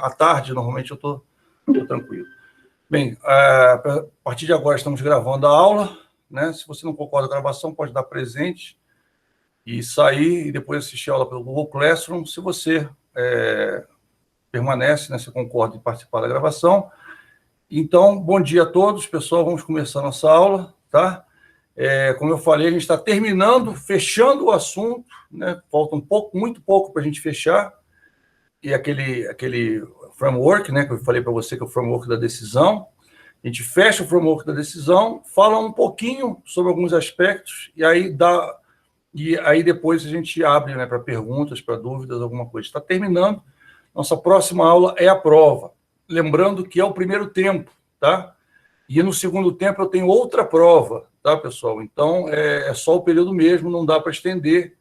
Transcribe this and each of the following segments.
à tarde, normalmente eu estou tranquilo. Bem, a partir de agora estamos gravando a aula, né? Se você não concorda com a gravação, pode dar presente e sair e depois assistir a aula pelo Google Classroom. Se você permanece, né? Se concorda em participar da gravação. Então, bom dia a todos, pessoal. Vamos começar a nossa aula, tá? Como eu falei, a gente está terminando, fechando o assunto, né? Falta muito pouco para a gente fechar. E aquele framework, né, que eu falei para você, que é o framework da decisão. A gente fecha o framework da decisão, fala um pouquinho sobre alguns aspectos, e aí depois a gente abre, né, para perguntas, para dúvidas, alguma coisa. Está terminando. Nossa próxima aula é a prova. Lembrando que é o primeiro tempo, tá? E no segundo tempo eu tenho outra prova, tá, pessoal? Então, é só o período mesmo, não dá para estender.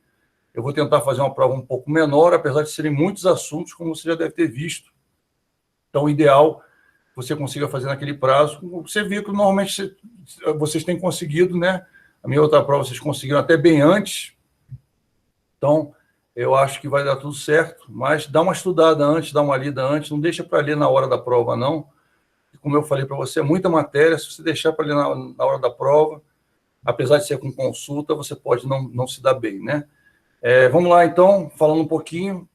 Eu vou tentar fazer uma prova um pouco menor, apesar de serem muitos assuntos, como você já deve ter visto. Então, o ideal é que você consiga fazer naquele prazo. Você viu que normalmente vocês têm conseguido, né? A minha outra prova vocês conseguiram até bem antes. Então, eu acho que vai dar tudo certo. Mas dá uma estudada antes, dá uma lida antes. Não deixa para ler na hora da prova, não. Como eu falei para você, é muita matéria. Se você deixar para ler na hora da prova, apesar de ser com consulta, você pode não se dar bem, né? Vamos lá, então, falando um pouquinho.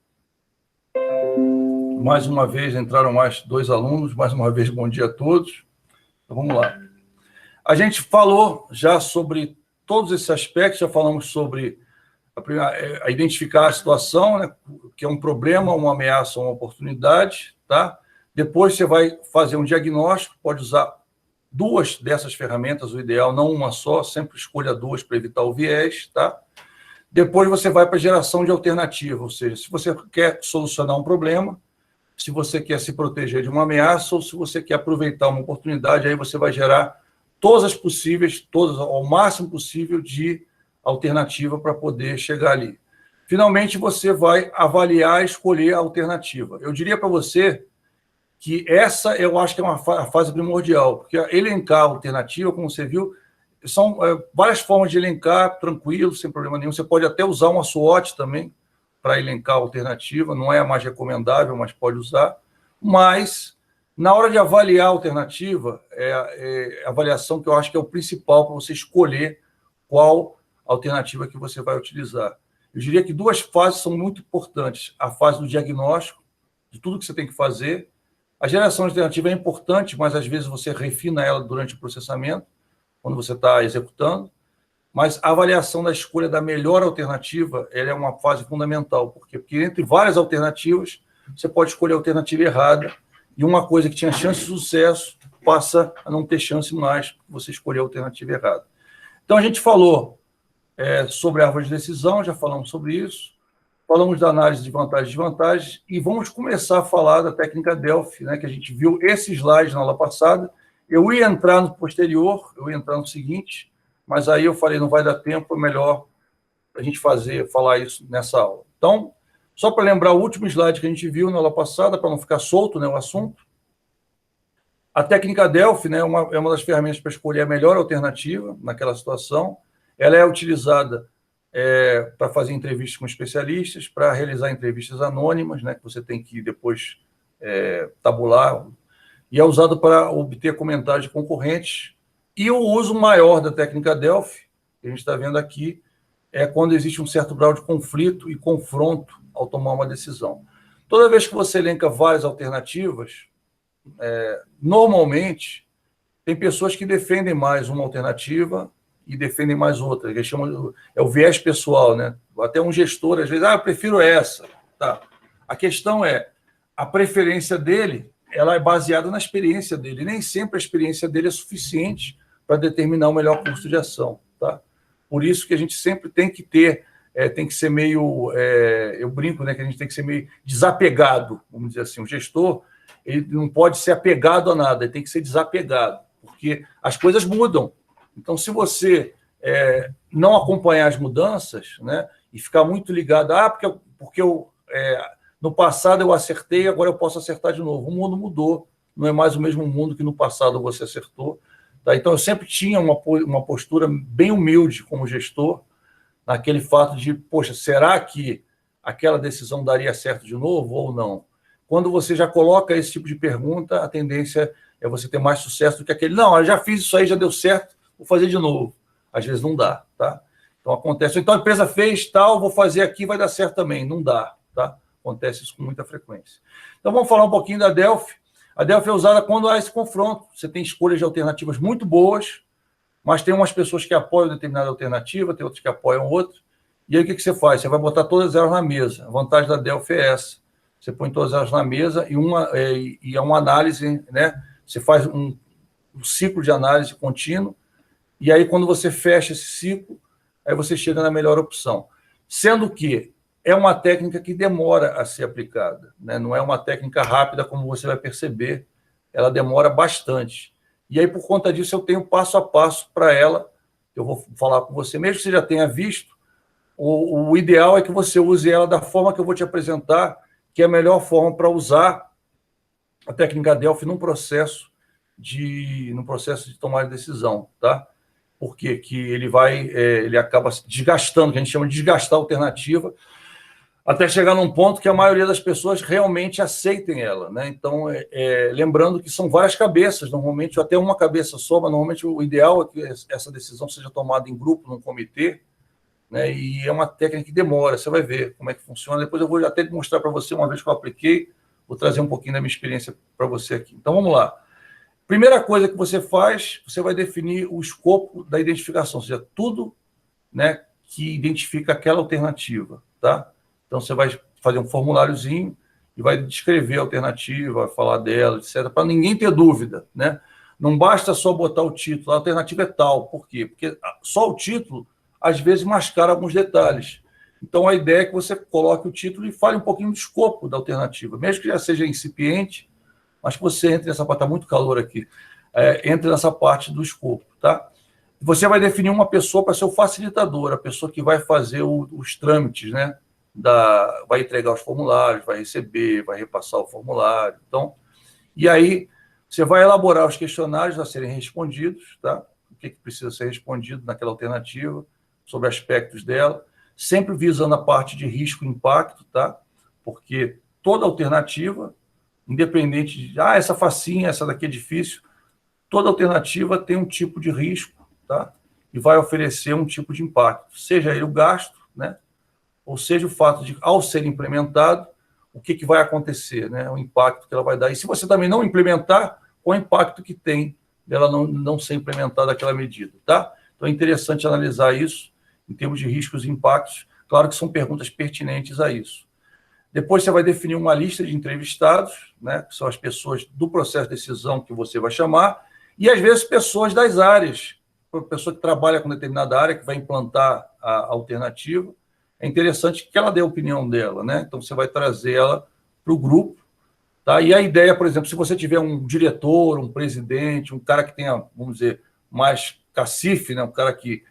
Mais uma vez, entraram mais 2 alunos. Mais uma vez, bom dia a todos. Então, vamos lá. A gente falou já sobre todos esses aspectos, já falamos sobre identificar a situação, né, que é um problema, uma ameaça, uma oportunidade, tá? Depois você vai fazer um diagnóstico, pode usar 2 dessas ferramentas, o ideal, não uma só, sempre escolha 2 para evitar o viés, tá? Depois você vai para a geração de alternativa, ou seja, se você quer solucionar um problema, se você quer se proteger de uma ameaça ou se você quer aproveitar uma oportunidade, aí você vai gerar todas as possíveis, todas ao máximo possível de alternativa para poder chegar ali. Finalmente, você vai avaliar e escolher a alternativa. Eu diria para você que essa eu acho que é a fase primordial, porque elencar a alternativa, como você viu, são várias formas de elencar, tranquilo, sem problema nenhum. Você pode até usar uma SWOT também para elencar a alternativa, não é a mais recomendável, mas pode usar. Mas, na hora de avaliar a alternativa, a avaliação que eu acho que é o principal para você escolher qual alternativa que você vai utilizar. Eu diria que 2 fases são muito importantes. A fase do diagnóstico, de tudo que você tem que fazer. A geração de alternativa é importante, mas às vezes você refina ela durante o processamento, quando você está executando, mas a avaliação da escolha da melhor alternativa ela é uma fase fundamental, porque entre várias alternativas, você pode escolher a alternativa errada, e uma coisa que tinha chance de sucesso passa a não ter chance mais, porque você escolheu a alternativa errada. Então, a gente falou sobre a árvore de decisão, já falamos sobre isso, falamos da análise de vantagens e desvantagens, e vamos começar a falar da técnica Delphi, né, que a gente viu esse slide na aula passada. Eu ia entrar no posterior, eu ia entrar no seguinte, mas aí eu falei, não vai dar tempo, é melhor a gente falar isso nessa aula. Então, só para lembrar o último slide que a gente viu na aula passada, para não ficar solto, né, o assunto, a técnica Delphi, né, é uma das ferramentas para escolher a melhor alternativa naquela situação. Ela é utilizada para fazer entrevistas com especialistas, para realizar entrevistas anônimas, né, que você tem que depois tabular, e é usado para obter comentários de concorrentes. E o uso maior da técnica Delphi, que a gente está vendo aqui, é quando existe um certo grau de conflito e confronto ao tomar uma decisão. Toda vez que você elenca várias alternativas, normalmente, tem pessoas que defendem mais uma alternativa e defendem mais outra, que eles chamam, é o viés pessoal, né? Até um gestor, às vezes, eu prefiro essa. Tá. A questão é, a preferência dele, ela é baseada na experiência dele. Nem sempre a experiência dele é suficiente para determinar o melhor custo de ação. Tá? Por isso que a gente sempre tem que ter, tem que ser meio, eu brinco, né, que a gente tem que ser meio desapegado, vamos dizer assim. O gestor, ele não pode ser apegado a nada, ele tem que ser desapegado, porque as coisas mudam. Então, se você não acompanhar as mudanças, né, e ficar muito ligado, porque no passado eu acertei, agora eu posso acertar de novo. O mundo mudou, não é mais o mesmo mundo que no passado você acertou. Tá? Então, eu sempre tinha uma postura bem humilde como gestor, naquele fato de, poxa, será que aquela decisão daria certo de novo ou não? quando você já coloca esse tipo de pergunta, a tendência é você ter mais sucesso do que aquele, não, eu já fiz isso aí, já deu certo, vou fazer de novo. Às vezes não dá, tá? Então acontece, então a empresa fez tal, vou fazer aqui, vai dar certo também. Não dá, tá? Acontece isso com muita frequência. Então vamos falar um pouquinho da Delphi. A Delphi é usada quando há esse confronto. Você tem escolhas de alternativas muito boas, mas tem umas pessoas que apoiam determinada alternativa, tem outras que apoiam outra. E aí o que você faz? Você vai botar todas elas na mesa. A vantagem da Delphi é essa. Você põe todas elas na mesa e é uma análise, né? Você faz um ciclo de análise contínuo, e aí quando você fecha esse ciclo, aí você chega na melhor opção. Sendo que é uma técnica que demora a ser aplicada, né? Não é uma técnica rápida, como você vai perceber, ela demora bastante. E aí, por conta disso, eu tenho passo a passo para ela, eu vou falar com você, mesmo que você já tenha visto, o ideal é que você use ela da forma que eu vou te apresentar, que é a melhor forma para usar a técnica Delphi num processo de tomar decisão, tá? Porque que ele acaba se desgastando, que a gente chama de desgastar a alternativa, até chegar num ponto que a maioria das pessoas realmente aceitem ela, né? Então, lembrando que são várias cabeças, normalmente até uma cabeça só, mas normalmente o ideal é que essa decisão seja tomada em grupo, num comitê, né? E é uma técnica que demora, você vai ver como é que funciona. Depois eu vou até mostrar para você, uma vez que eu apliquei, vou trazer um pouquinho da minha experiência para você aqui. Então, vamos lá. Primeira coisa que você faz, você vai definir o escopo da identificação, ou seja, tudo, né, que identifica aquela alternativa, tá? Então, você vai fazer um formuláriozinho e vai descrever a alternativa, vai falar dela, etc., para ninguém ter dúvida, né? Não basta só botar o título, a alternativa é tal. Por quê? Porque só o título, às vezes, mascara alguns detalhes. Então, a ideia é que você coloque o título e fale um pouquinho do escopo da alternativa, mesmo que já seja incipiente, mas que você entre nessa parte, está muito calor aqui, entre nessa parte do escopo, tá? Você vai definir uma pessoa para ser o facilitador, a pessoa que vai fazer os trâmites, né? Vai entregar os formulários, vai receber, vai repassar o formulário. Então, e aí você vai elaborar os questionários a serem respondidos, tá? O que precisa ser respondido naquela alternativa, sobre aspectos dela, sempre visando a parte de risco e impacto, tá? Porque toda alternativa, independente de, essa facinha, essa daqui é difícil, toda alternativa tem um tipo de risco, tá? E vai oferecer um tipo de impacto, seja ele o gasto, né? Ou seja, o fato de, ao ser implementado, o que vai acontecer, né? O impacto que ela vai dar. E se você também não implementar, qual o impacto que tem dela não ser implementada aquela medida, tá? Então, é interessante analisar isso em termos de riscos e impactos. Claro que são perguntas pertinentes a isso. Depois você vai definir uma lista de entrevistados, né? Que são as pessoas do processo de decisão que você vai chamar, e às vezes pessoas das áreas, pessoa que trabalha com determinada área, que vai implantar a alternativa. É interessante que ela dê a opinião dela, né? Então, você vai trazer ela para o grupo, tá? E a ideia, por exemplo, se você tiver um diretor, um presidente, um cara que tenha, vamos dizer, mais cacife, né? Um cara que...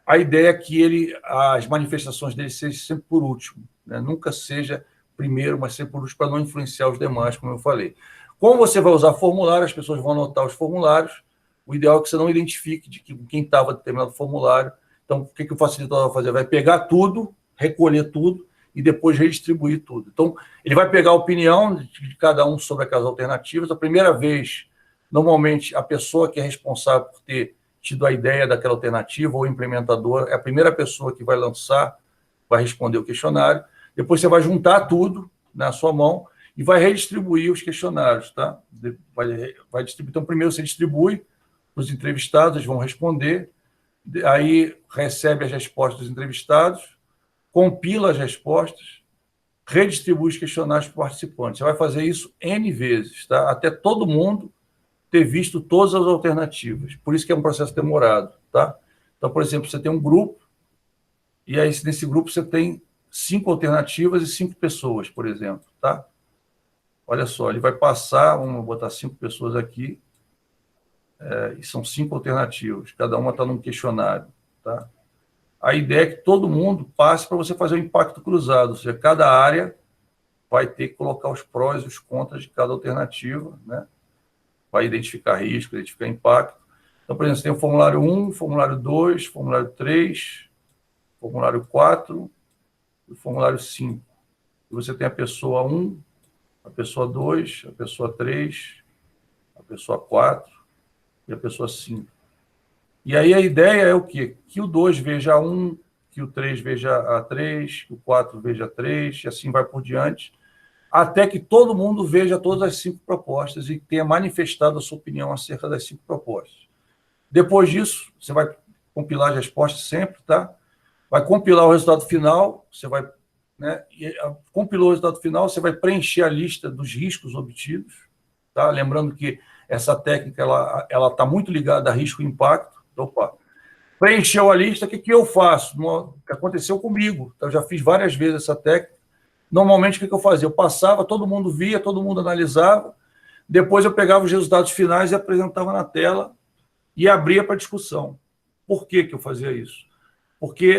A ideia é que as manifestações dele sejam sempre por último, né? Nunca seja primeiro, mas sempre por último, para não influenciar os demais, como eu falei. Como você vai usar formulário, as pessoas vão anotar os formulários, o ideal é que você não identifique de quem estava determinado formulário. Então, o que o facilitador vai fazer? Vai pegar tudo, recolher tudo e depois redistribuir tudo. Então, ele vai pegar a opinião de cada um sobre aquelas alternativas. A primeira vez, normalmente, a pessoa que é responsável por ter tido a ideia daquela alternativa, ou o implementador, é a primeira pessoa que vai lançar, vai responder o questionário. Depois você vai juntar tudo na sua mão e vai redistribuir os questionários, tá? Vai distribuir. Então, primeiro você distribui para os entrevistados, eles vão responder, aí recebe as respostas dos entrevistados, compila as respostas, redistribui os questionários para os participantes. Você vai fazer isso N vezes, tá? Até todo mundo ter visto todas as alternativas. Por isso que é um processo demorado, tá? Então, por exemplo, você tem um grupo, e aí nesse grupo você tem 5 alternativas e 5 pessoas, por exemplo, tá? Olha só, ele vai passar, vamos botar 5 pessoas aqui, e são 5 alternativas, cada uma está num questionário, tá? A ideia é que todo mundo passe para você fazer um impacto cruzado, ou seja, cada área vai ter que colocar os prós e os contras de cada alternativa, né? Vai identificar risco, identificar impacto. Então, por exemplo, você tem o formulário 1, formulário 2, formulário 3, formulário 4 e o formulário 5. E você tem a pessoa 1, a pessoa 2, a pessoa 3, a pessoa 4 e a pessoa 5. E aí a ideia é o quê? Que o 2 veja a 1, que o 3 veja a 3, que o 4 veja a 3, e assim vai por diante, até que todo mundo veja todas as 5 propostas e tenha manifestado a sua opinião acerca das 5 propostas. Depois disso, você vai compilar as respostas sempre, tá? Vai compilar o resultado final, você vai, né? Compilou o resultado final, você vai preencher a lista dos riscos obtidos, tá? Lembrando que essa técnica ela está muito ligada a risco e impacto. Opa, preencheu a lista, o que eu faço? O que aconteceu comigo? Eu já fiz várias vezes essa técnica. Normalmente, o que eu fazia? Eu passava, todo mundo via, todo mundo analisava, depois eu pegava os resultados finais e apresentava na tela e abria para discussão. Por que eu fazia isso? Porque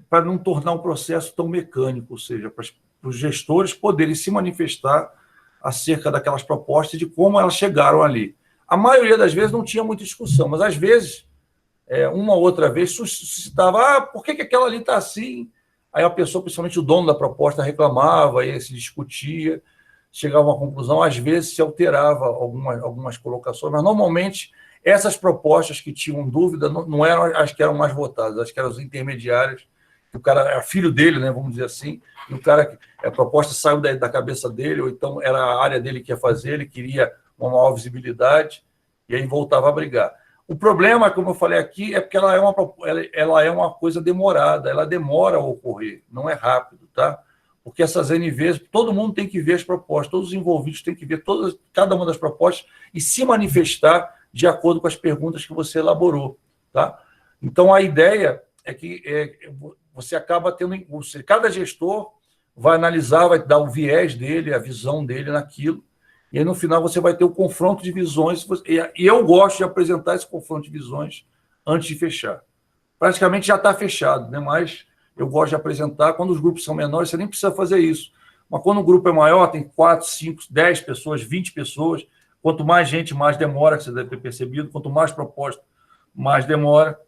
para não tornar um processo tão mecânico, ou seja, para os gestores poderem se manifestar acerca daquelas propostas e de como elas chegaram ali. A maioria das vezes não tinha muita discussão, mas às vezes, uma ou outra vez, suscitava, por que aquela ali está assim? Aí a pessoa, principalmente o dono da proposta, reclamava, aí se discutia, chegava a uma conclusão, às vezes se alterava algumas colocações, mas normalmente essas propostas que tinham dúvida não eram as que eram mais votadas, as que eram as intermediárias, que o cara era filho dele, né, vamos dizer assim, e o cara, a proposta saiu da cabeça dele, ou então era a área dele que ia fazer, ele queria uma maior visibilidade, e aí voltava a brigar. O problema, como eu falei aqui, é porque ela é uma coisa demorada, ela demora a ocorrer, não é rápido, tá? Porque essas NVs, todo mundo tem que ver as propostas, todos os envolvidos têm que ver cada uma das propostas e se manifestar de acordo com as perguntas que você elaborou, tá? Então, a ideia é que você acaba tendo... Cada gestor vai analisar, vai dar o viés dele, a visão dele naquilo, e aí, no final, você vai ter o confronto de visões, e eu gosto de apresentar esse confronto de visões antes de fechar. Praticamente já está fechado, né? Mas eu gosto de apresentar. Quando os grupos são menores, você nem precisa fazer isso. Mas quando o grupo é maior, tem 4, 5, 10 pessoas, 20 pessoas, quanto mais gente, mais demora, que você deve ter percebido, quanto mais proposta, mais demora.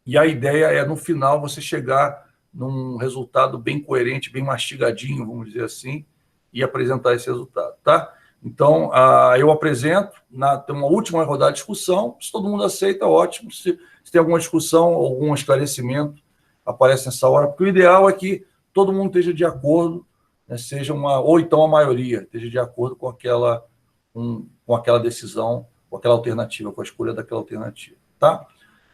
E a ideia é, no final, você chegar num resultado bem coerente, bem mastigadinho, vamos dizer assim, e apresentar esse resultado, tá? Então, eu apresento, tem uma última rodada de discussão, se todo mundo aceita, ótimo. Se tem alguma discussão, algum esclarecimento, aparece nessa hora, porque o ideal é que todo mundo esteja de acordo, né, ou então a maioria esteja de acordo com aquela decisão, com aquela alternativa, com a escolha daquela alternativa, tá?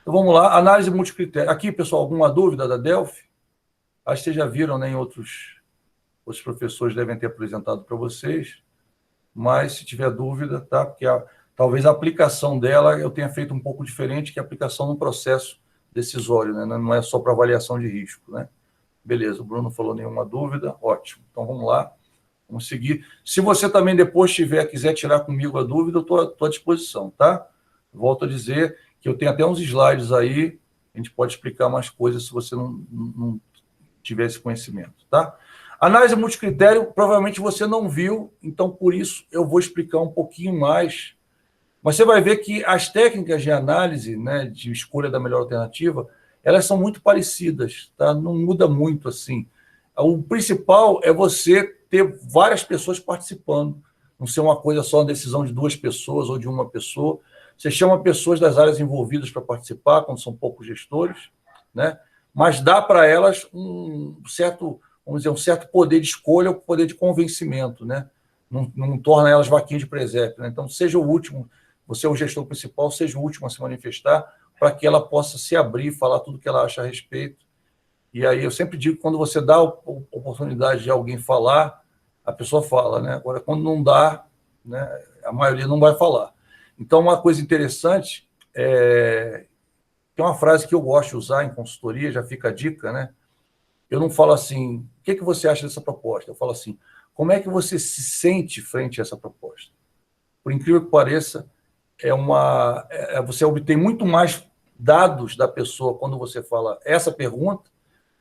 Então, vamos lá, análise multicritério. Aqui, pessoal, alguma dúvida da Delphi? Acho que vocês já viram, né, os professores devem ter apresentado para vocês, mas se tiver dúvida, tá? Porque talvez a aplicação dela eu tenha feito um pouco diferente, que a aplicação no processo decisório, né? Não é só para avaliação de risco, né? Beleza, o Bruno falou nenhuma dúvida, ótimo. Então vamos lá, vamos seguir. Se você também depois quiser tirar comigo a dúvida, eu estou à disposição, tá? Volto a dizer que eu tenho até uns slides aí, a gente pode explicar mais coisas se você não tiver esse conhecimento, tá? Análise multicritério, provavelmente você não viu, então, por isso, eu vou explicar um pouquinho mais. Mas você vai ver que as técnicas de análise, né, de escolha da melhor alternativa, elas são muito parecidas, tá? Não muda muito, assim. O principal é você ter várias pessoas participando, não ser uma coisa só, uma decisão de 2 pessoas ou de uma pessoa. Você chama pessoas das áreas envolvidas para participar, quando são poucos gestores, né? Mas dá para elas um certo poder de escolha, um poder de convencimento, né? Não torna elas vaquinhas de presépio, né? Então, seja o último, você é o gestor principal, seja o último a se manifestar, para que ela possa se abrir, falar tudo o que ela acha a respeito. E aí, eu sempre digo que quando você dá a oportunidade de alguém falar, a pessoa fala, né? Agora, quando não dá, né, a maioria não vai falar. Então, uma coisa interessante tem uma frase que eu gosto de usar em consultoria, já fica a dica, né? Eu não falo assim, o que você acha dessa proposta? Eu falo assim, como é que você se sente frente a essa proposta? Por incrível que pareça, você obtém muito mais dados da pessoa quando você fala essa pergunta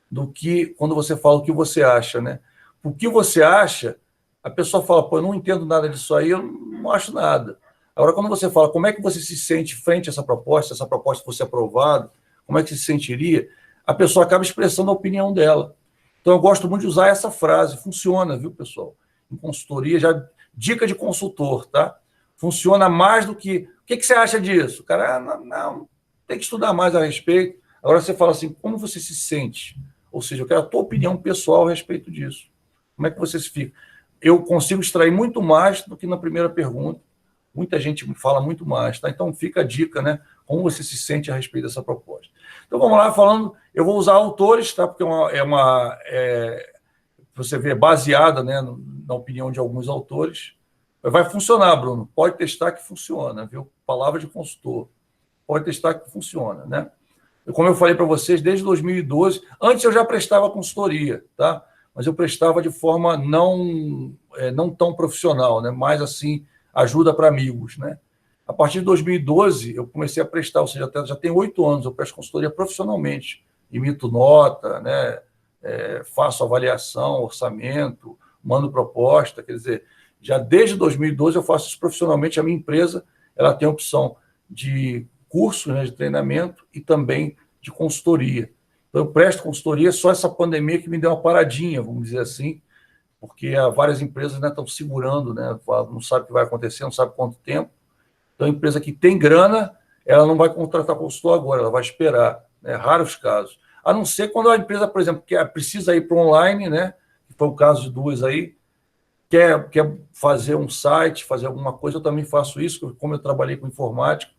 do que quando você fala o que você acha, né? O que você acha, a pessoa fala, pô, eu não entendo nada disso aí, eu não acho nada. Agora, quando você fala como é que você se sente frente a essa proposta, se essa proposta fosse aprovada, como é que você se sentiria, a pessoa acaba expressando a opinião dela. Então, eu gosto muito de usar essa frase, funciona, viu, pessoal? em consultoria, já dica de consultor, tá? Funciona mais do que... O que você acha disso? Cara, não, tem que estudar mais a respeito. Agora você fala assim, como você se sente? Ou seja, eu quero a tua opinião pessoal a respeito disso. Como é que você se fica? Eu consigo extrair muito mais do que na primeira pergunta. Muita gente me fala muito mais, tá? Então fica a dica, né? Como você se sente a respeito dessa proposta. Então vamos lá, falando, eu vou usar autores, tá? Porque você vê, baseada, né, na opinião de alguns autores. Vai funcionar, Bruno. Pode testar que funciona, viu? Palavra de consultor. Pode testar que funciona, né? Como eu falei para vocês, desde 2012, antes eu já prestava consultoria, tá? Mas eu prestava de forma não tão profissional, né? Mais assim, ajuda para amigos, né? A partir de 2012, eu comecei a prestar, ou seja, já tem 8 anos, eu presto consultoria profissionalmente, emito nota, né? Faço avaliação, orçamento, mando proposta, quer dizer, já desde 2012 eu faço isso profissionalmente. A minha empresa ela tem a opção de curso, né, de treinamento e também de consultoria. Então, eu presto consultoria, só essa pandemia que me deu uma paradinha, vamos dizer assim, porque várias empresas, né, estão segurando, né, não sabe o que vai acontecer, não sabe quanto tempo. Então, a empresa que tem grana, ela não vai contratar consultor agora, ela vai esperar, né, raros casos. A não ser quando a empresa, por exemplo, precisa ir para online, né, que foi o caso de 2 aí, quer fazer um site, fazer alguma coisa, eu também faço isso, como eu trabalhei com informática,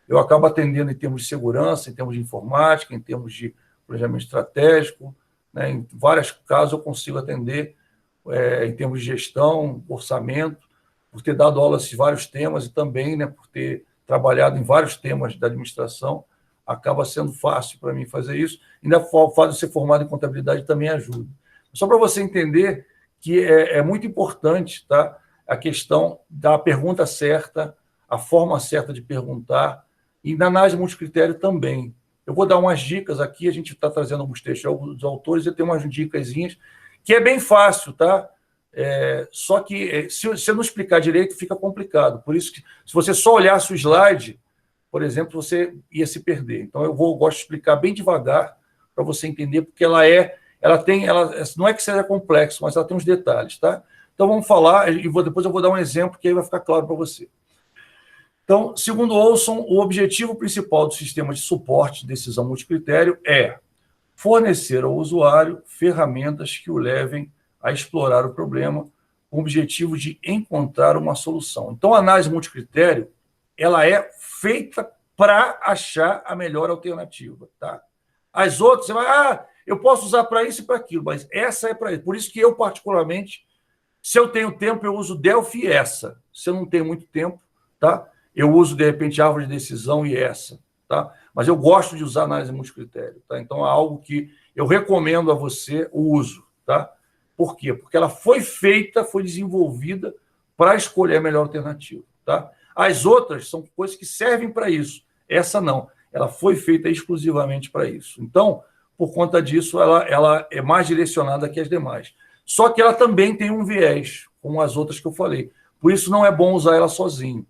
eu acabo atendendo em termos de segurança, em termos de informática, em termos de planejamento estratégico, né? Em vários casos eu consigo atender em termos de gestão, orçamento, por ter dado aulas em vários temas e também, né, por ter trabalhado em vários temas da administração, acaba sendo fácil para mim fazer isso. Ainda o fato de ser formado em contabilidade também ajuda. Só para você entender que é muito importante, tá, a questão da pergunta certa, a forma certa de perguntar, e na análise multicritério também. Eu vou dar umas dicas aqui, a gente está trazendo alguns textos dos autores, e tem umas dicasinhas, que é bem fácil, tá? Só que se você não explicar direito, fica complicado. Por isso que, se você só olhasse o slide, por exemplo, você ia se perder. Então, eu gosto de explicar bem devagar, para você entender, porque ela não é que seja complexo, mas ela tem uns detalhes, tá? Então, vamos falar, e depois eu vou dar um exemplo, que aí vai ficar claro para você. Então, segundo Olson, o objetivo principal do sistema de suporte de decisão multicritério é fornecer ao usuário ferramentas que o levem a explorar o problema com o objetivo de encontrar uma solução. Então, a análise multicritério, ela é feita para achar a melhor alternativa, tá? As outras, você vai, eu posso usar para isso e para aquilo, mas essa é para isso. Por isso que eu, particularmente, se eu tenho tempo, eu uso Delphi e essa. Se eu não tenho muito tempo, tá? Eu uso, de repente, árvore de decisão e essa, tá? Mas eu gosto de usar análise multicritério, tá? Então, é algo que eu recomendo a você o uso, tá? Por quê? Porque ela foi feita, foi desenvolvida para escolher a melhor alternativa, tá? As outras são coisas que servem para isso. Essa não. Ela foi feita exclusivamente para isso. Então, por conta disso, ela é mais direcionada que as demais. Só que ela também tem um viés, como as outras que eu falei. Por isso, não é bom usar ela sozinho.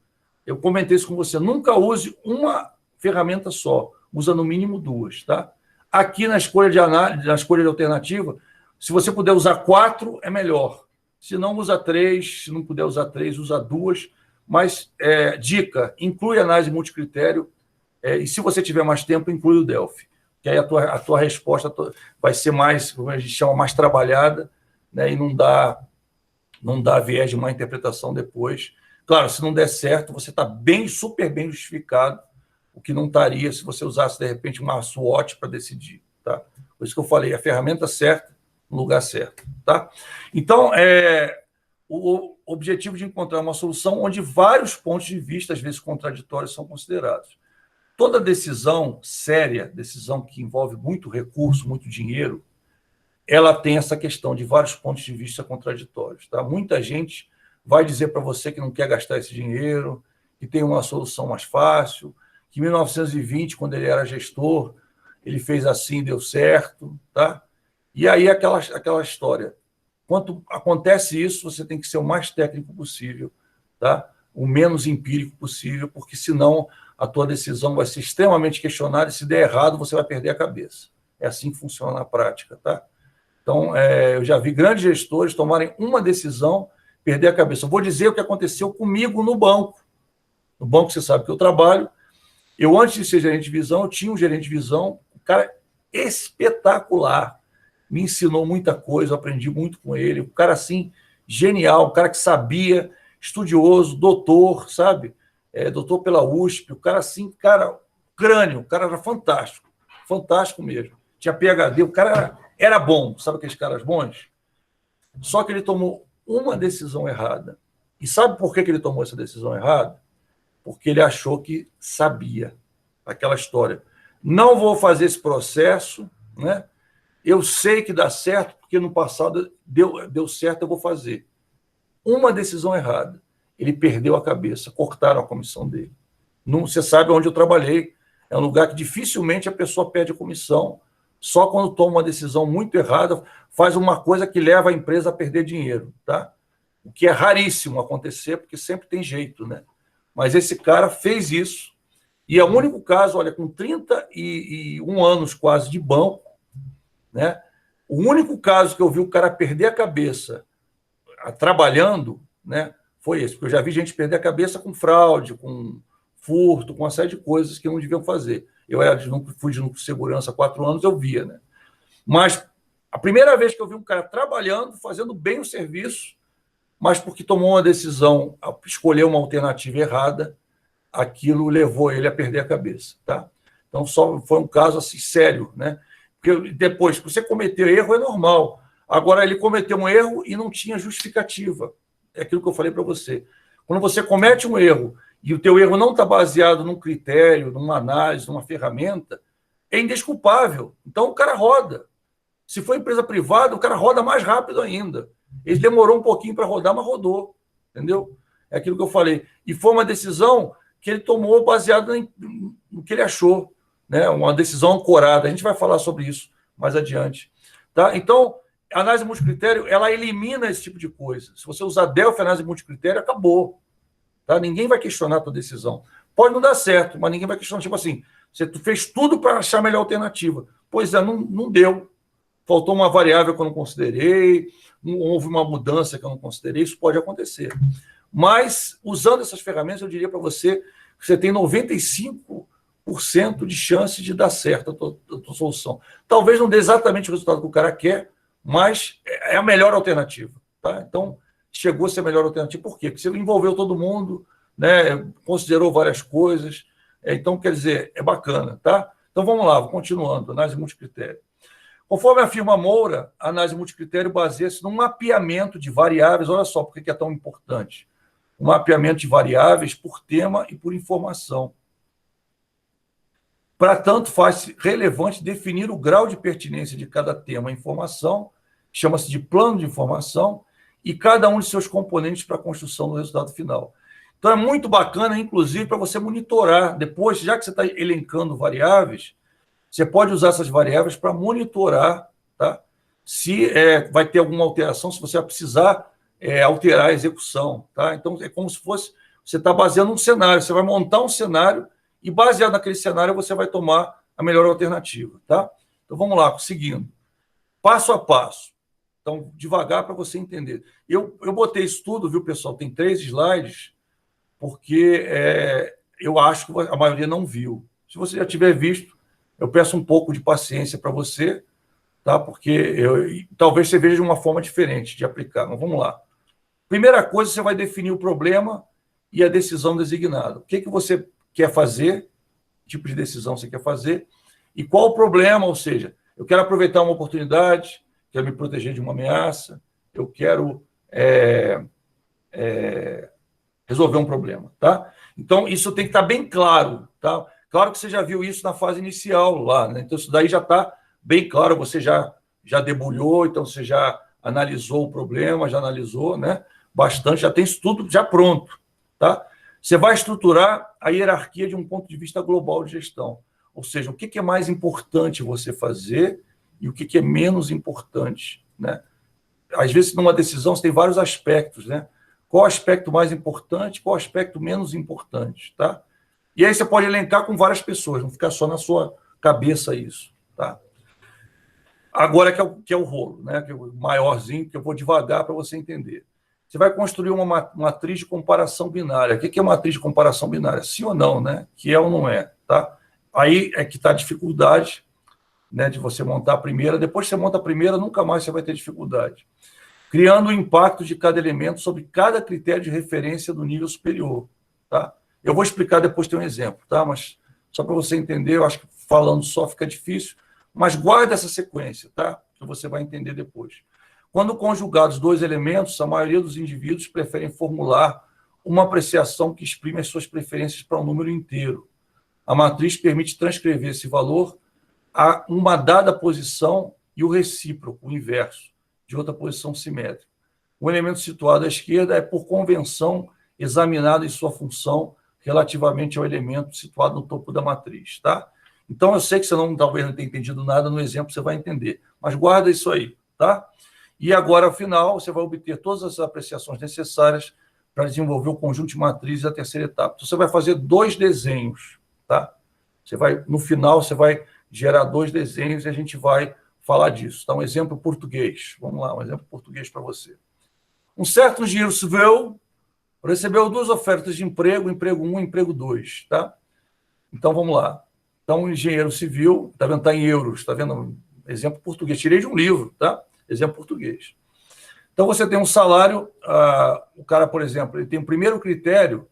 Eu comentei isso com você. Nunca use uma ferramenta só. Usa no mínimo 2, tá? Aqui na escolha de análise, na escolha de alternativa, se você puder usar 4, é melhor. Se não, usa 3. Se não puder usar 3, usa 2. Mas, dica, inclui análise multicritério. E se você tiver mais tempo, inclui o Delphi. Que aí a tua resposta vai ser mais, como a gente chama, mais trabalhada, né? E não dá viés de má interpretação depois. Claro, se não der certo, você está super bem justificado, o que não estaria se você usasse, de repente, uma SWOT para decidir, tá? Por isso que eu falei, a ferramenta certa, no lugar certo, tá? Então, o objetivo de encontrar uma solução onde vários pontos de vista, às vezes contraditórios, são considerados. Toda decisão séria, decisão que envolve muito recurso, muito dinheiro, ela tem essa questão de vários pontos de vista contraditórios, tá? Muita gente vai dizer para você que não quer gastar esse dinheiro, que tem uma solução mais fácil, que em 1920, quando ele era gestor, ele fez assim, deu certo, tá? E aí aquela história. Quando acontece isso, você tem que ser o mais técnico possível, tá? O menos empírico possível, porque senão a tua decisão vai ser extremamente questionada e se der errado, você vai perder a cabeça. É assim que funciona na prática, tá? Então, eu já vi grandes gestores tomarem uma decisão perder a cabeça. Eu vou dizer o que aconteceu comigo no banco. No banco, você sabe que eu trabalho. Eu, antes de ser gerente de visão, eu tinha um gerente de visão, um cara espetacular. Me ensinou muita coisa, eu aprendi muito com ele. Um cara, assim, genial, um cara que sabia, estudioso, doutor, sabe? Doutor pela USP. O cara, assim, cara, crânio. O cara era fantástico. Fantástico mesmo. Tinha PhD. O cara era bom. Sabe aqueles caras bons? Só que ele tomou uma decisão errada. E sabe por que ele tomou essa decisão errada? Porque ele achou que sabia aquela história. Não vou fazer esse processo, né? Eu sei que dá certo, porque no passado deu certo, eu vou fazer. Uma decisão errada. Ele perdeu a cabeça, cortaram a comissão dele. Não, você sabe onde eu trabalhei, é um lugar que dificilmente a pessoa perde a comissão, só quando toma uma decisão muito errada, faz uma coisa que leva a empresa a perder dinheiro, tá? O que é raríssimo acontecer, porque sempre tem jeito, né? Mas esse cara fez isso, e é o único caso, olha, com 31 anos quase de banco, né? O único caso que eu vi o cara perder a cabeça trabalhando, né, foi esse, porque eu já vi gente perder a cabeça com fraude, com furto, com uma série de coisas que não deviam fazer. Eu fui de núcleo de segurança há 4 anos, eu via, né? Mas a primeira vez que eu vi um cara trabalhando, fazendo bem o serviço, mas porque tomou uma decisão, escolheu uma alternativa errada, aquilo levou ele a perder a cabeça, tá? Então, só foi um caso assim sério, né? Porque depois que você cometeu erro, é normal. Agora, ele cometeu um erro e não tinha justificativa. É aquilo que eu falei para você. Quando você comete um erro e o teu erro não está baseado num critério, numa análise, numa ferramenta, é indesculpável. Então, o cara roda. Se for empresa privada, o cara roda mais rápido ainda. Ele demorou um pouquinho para rodar, mas rodou. Entendeu? É aquilo que eu falei. E foi uma decisão que ele tomou baseada no que ele achou, né? Uma decisão ancorada. A gente vai falar sobre isso mais adiante. Tá? Então, a análise multicritério, ela elimina esse tipo de coisa. Se você usar Delphi, análise multicritério, acabou. Tá? Ninguém vai questionar a tua decisão. Pode não dar certo, mas ninguém vai questionar. Tipo assim, você fez tudo para achar a melhor alternativa. Pois é, não deu. Faltou uma variável que eu não considerei, houve uma mudança que eu não considerei, isso pode acontecer. Mas, usando essas ferramentas, eu diria para você que você tem 95% de chance de dar certo a tua solução. Talvez não dê exatamente o resultado que o cara quer, mas é a melhor alternativa. Tá? Então, chegou a ser a melhor alternativa. Por quê? Porque você envolveu todo mundo, né? Considerou várias coisas. Então, quer dizer, é bacana. Tá? Então, vamos lá, continuando. Análise multicritério. Conforme afirma Moura, a análise multicritério baseia-se num mapeamento de variáveis. Olha só por que é tão importante. Um mapeamento de variáveis por tema e por informação. Para tanto, faz relevante definir o grau de pertinência de cada tema e informação, chama-se de plano de informação, e cada um de seus componentes para a construção do resultado final. Então, é muito bacana, inclusive, para você monitorar. Depois, já que você está elencando variáveis, você pode usar essas variáveis para monitorar, tá? Se vai ter alguma alteração, se você vai precisar alterar a execução. Tá? Então, é como se fosse... Você está baseando um cenário, você vai montar um cenário e, baseado naquele cenário, você vai tomar a melhor alternativa. Tá? Então, vamos lá, seguindo. Passo a passo. Então, devagar para você entender. Eu botei isso tudo, viu, pessoal? Tem 3 slides, porque eu acho que a maioria não viu. Se você já tiver visto, eu peço um pouco de paciência para você, tá? Porque talvez você veja de uma forma diferente de aplicar. Mas vamos lá. Primeira coisa, você vai definir o problema e a decisão designada. O que você quer fazer, que tipo de decisão você quer fazer, e qual o problema, ou seja, eu quero aproveitar uma oportunidade, quero me proteger de uma ameaça, eu quero resolver um problema. Tá? Então, isso tem que estar bem claro. Tá? Claro que você já viu isso na fase inicial lá, né? Então, isso daí já está bem claro, você já debulhou, então você já analisou o problema, já analisou, né? Bastante, já tem isso tudo já pronto. Tá? Você vai estruturar a hierarquia de um ponto de vista global de gestão. Ou seja, o que é mais importante você fazer e o que é menos importante. Né? Às vezes, numa decisão, você tem vários aspectos. Né? Qual o aspecto mais importante, qual o aspecto menos importante. Tá? E aí você pode elencar com várias pessoas, não ficar só na sua cabeça isso. Tá? Agora que é o rolo, né? Que é o maiorzinho, que eu vou devagar para você entender. você vai construir uma matriz de comparação binária. O que é matriz de comparação binária? Sim ou não, né? Que é ou não é, tá? Aí é que está a dificuldade, né, de você montar a primeira. Depois que você monta a primeira, nunca mais você vai ter dificuldade. Criando o impacto de cada elemento sobre cada critério de referência do nível superior, tá? Eu vou explicar depois, tem um exemplo, tá? Mas só para você entender, eu acho que falando só fica difícil, mas guarda essa sequência, tá? Que você vai entender depois. Quando conjugados dois elementos, a maioria dos indivíduos preferem formular uma apreciação que exprime as suas preferências para um número inteiro. A matriz permite transcrever esse valor a uma dada posição e o recíproco, o inverso, de outra posição simétrica. O elemento situado à esquerda é, por convenção, examinado em sua função relativamente ao elemento situado no topo da matriz, tá? Então, eu sei que você talvez não tenha entendido nada no exemplo, você vai entender, mas guarda isso aí, tá? E agora, ao final, você vai obter todas as apreciações necessárias para desenvolver o conjunto de matrizes da terceira etapa. Então, você vai fazer 2 desenhos, tá? No final, você vai gerar 2 desenhos e a gente vai falar disso. Tá? Um exemplo português. Vamos lá, um exemplo português para você. Um certo engenheiro civil recebeu 2 ofertas de emprego 1 e emprego 2. Tá? Então, vamos lá. Então, o engenheiro civil, está vendo? Está em euros, está vendo? Exemplo português. Tirei de um livro, tá? Exemplo português. Então, você tem um salário, o cara, por exemplo, ele tem o primeiro critério,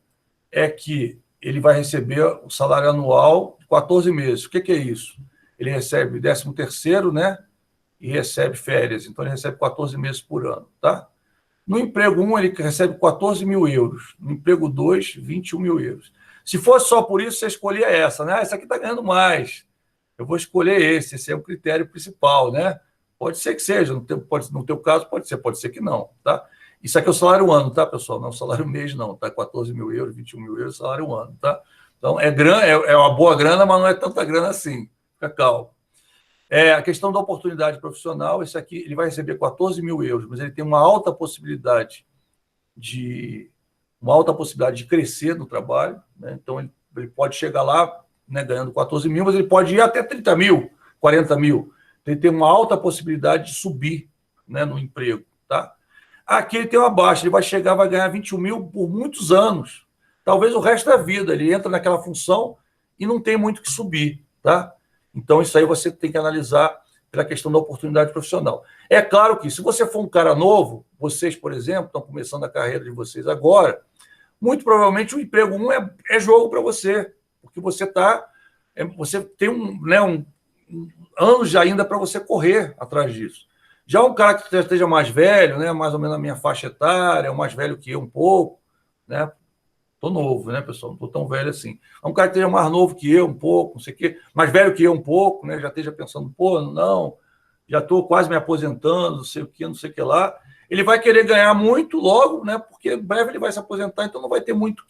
é que ele vai receber o salário anual de 14 meses. O que é isso? Ele recebe 13º, né? E recebe férias. Então, ele recebe 14 meses por ano, tá? No emprego 1, ele recebe 14 mil euros. No emprego 2, 21 mil euros. Se fosse só por isso, você escolhia essa, né? Essa aqui está ganhando mais. Eu vou escolher esse é o critério principal, né? Pode ser que seja, no teu caso pode ser que não, tá? Isso aqui é o salário ano, tá, pessoal? Não é o salário mês, não, tá? 14 mil euros, 21 mil euros, salário ano, tá? Então, é uma boa grana, mas não é tanta grana assim. Fica calmo. A questão da oportunidade profissional, esse aqui, ele vai receber 14 mil euros, mas ele tem uma alta possibilidade de crescer no trabalho, né? Então, ele pode chegar lá, né, ganhando 14 mil, mas ele pode ir até 30 mil, 40 mil. Ele tem uma alta possibilidade de subir, né, no emprego, tá? Aqui ele tem uma baixa, ele vai ganhar 21 mil por muitos anos, talvez o resto da vida. Ele entra naquela função e não tem muito que subir, tá? Então, isso aí você tem que analisar pela questão da oportunidade profissional. É claro que, se você for um cara novo, vocês, por exemplo, estão começando a carreira de vocês agora, muito provavelmente o emprego 1 é jogo para você, porque você tem anos ainda para você correr atrás disso. Já um cara que esteja mais velho, né, mais ou menos na minha faixa etária, mais velho que eu um pouco, né? Estou novo, né, pessoal? Não estou tão velho assim. Um cara que esteja mais novo que eu um pouco, não sei o quê, mais velho que eu um pouco, né? Já esteja pensando, pô, não, já estou quase me aposentando, não sei o quê, não sei o que lá. Ele vai querer ganhar muito logo, né? Porque em breve ele vai se aposentar, então não vai ter muito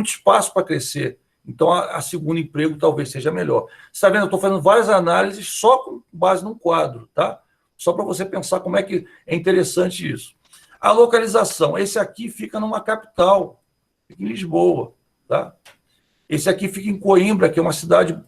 espaço para crescer. Então, a segundo emprego talvez seja melhor. Você está vendo? Eu estou fazendo várias análises só com base num quadro, tá? Só para você pensar como é que é interessante isso. A localização. Esse aqui fica numa capital, fica em Lisboa, tá? Esse aqui fica em Coimbra, que é uma cidade...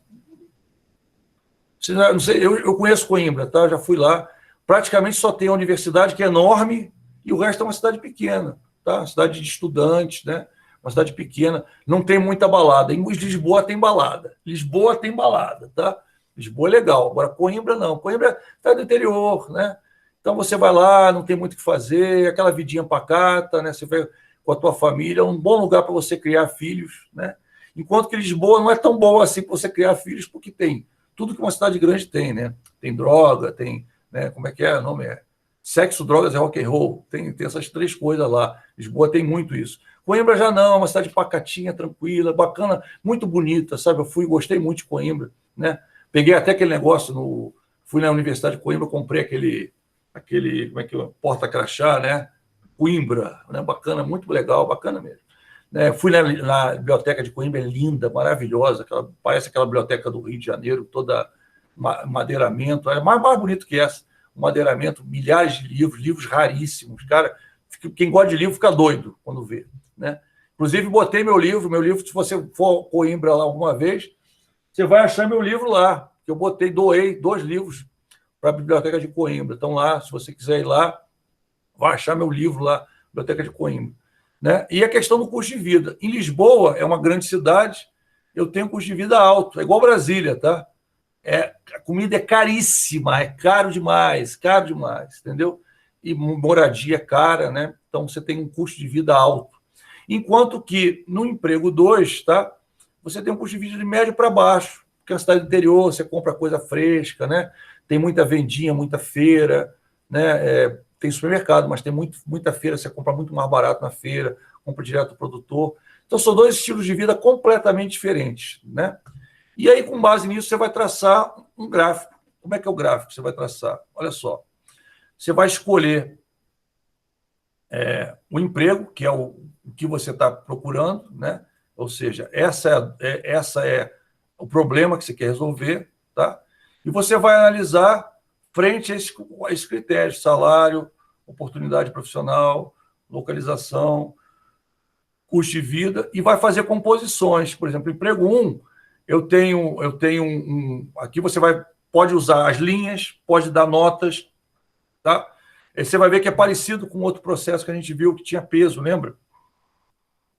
Não sei, eu conheço Coimbra, tá? Já fui lá. Praticamente só tem a universidade, que é enorme, e o resto é uma cidade pequena, tá? Uma cidade de estudantes, né? Uma cidade pequena, não tem muita balada. Em Lisboa tem balada. Lisboa tem balada, tá? Lisboa é legal. Agora, Coimbra não. Coimbra está do interior, né? Então, você vai lá, não tem muito o que fazer, aquela vidinha pacata, né? Você vai com a tua família, é um bom lugar para você criar filhos, né? Enquanto que Lisboa não é tão boa assim para você criar filhos, porque tem tudo que uma cidade grande tem, né? Tem droga, tem, né? Como é que é? O nome é sexo, drogas e rock and roll. Tem essas 3 coisas lá. Lisboa tem muito isso. Coimbra já não, é uma cidade pacatinha, tranquila, bacana, muito bonita, sabe? Gostei muito de Coimbra, né? Peguei até aquele negócio fui na Universidade de Coimbra, comprei aquele como é que é? Porta-crachá, né? Coimbra, né? Bacana, muito legal, bacana mesmo. Fui na biblioteca de Coimbra, é linda, maravilhosa, parece aquela biblioteca do Rio de Janeiro, toda madeiramento, é mais bonito que essa, madeiramento, milhares de livros raríssimos, cara. Quem gosta de livro fica doido quando vê, né? Inclusive, botei meu livro, se você for Coimbra lá alguma vez, você vai achar meu livro lá, que eu doei 2 livros para a Biblioteca de Coimbra. Então, lá, se você quiser ir lá, vai achar meu livro lá, Biblioteca de Coimbra. Né? E a questão do custo de vida. Em Lisboa, é uma grande cidade, eu tenho um custo de vida alto, é igual Brasília, tá? A comida é caríssima, é caro demais, entendeu? E moradia cara, né? Então você tem um custo de vida alto. Enquanto que no emprego 2, tá? Você tem um custo de vida de médio para baixo, porque na cidade do interior você compra coisa fresca, né? Tem muita vendinha, muita feira, né? Tem supermercado, mas tem muita feira, você compra muito mais barato na feira, compra direto do produtor. Então são dois estilos de vida completamente diferentes, né? E aí, com base nisso, você vai traçar um gráfico. Como é que é o gráfico que você vai traçar? Olha só. Você vai escolher o emprego, que é o que você está procurando, né? Ou seja, essa é o problema que você quer resolver, tá? E você vai analisar frente a esses critérios: salário, oportunidade profissional, localização, custo de vida, e vai fazer composições. Por exemplo, emprego 1, eu tenho aqui você pode usar as linhas, pode dar notas, tá? Aí você vai ver que é parecido com outro processo que a gente viu que tinha peso, lembra?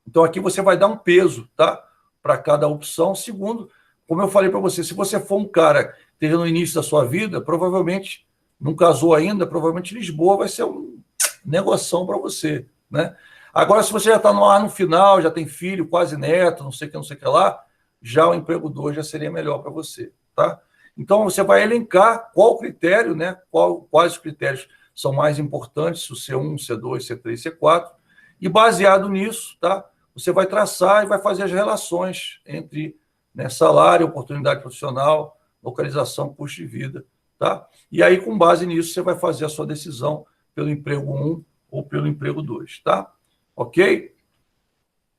Então aqui você vai dar um peso, tá? Para cada opção. Segundo, como eu falei para você, se você for um cara que esteja no início da sua vida, provavelmente não casou ainda, provavelmente Lisboa vai ser um negoção para você, né? Agora, se você já está no final, já tem filho, quase neto, não sei o que lá, já o emprego 2 já seria melhor para você, tá? Então, você vai elencar qual critério, né? Quais os critérios são mais importantes, o C1, C2, C3, C4, e baseado nisso, tá? Você vai traçar e vai fazer as relações entre, né, salário, oportunidade profissional, localização, custo de vida, tá? E aí, com base nisso, você vai fazer a sua decisão pelo emprego 1 ou pelo emprego 2, tá? Ok?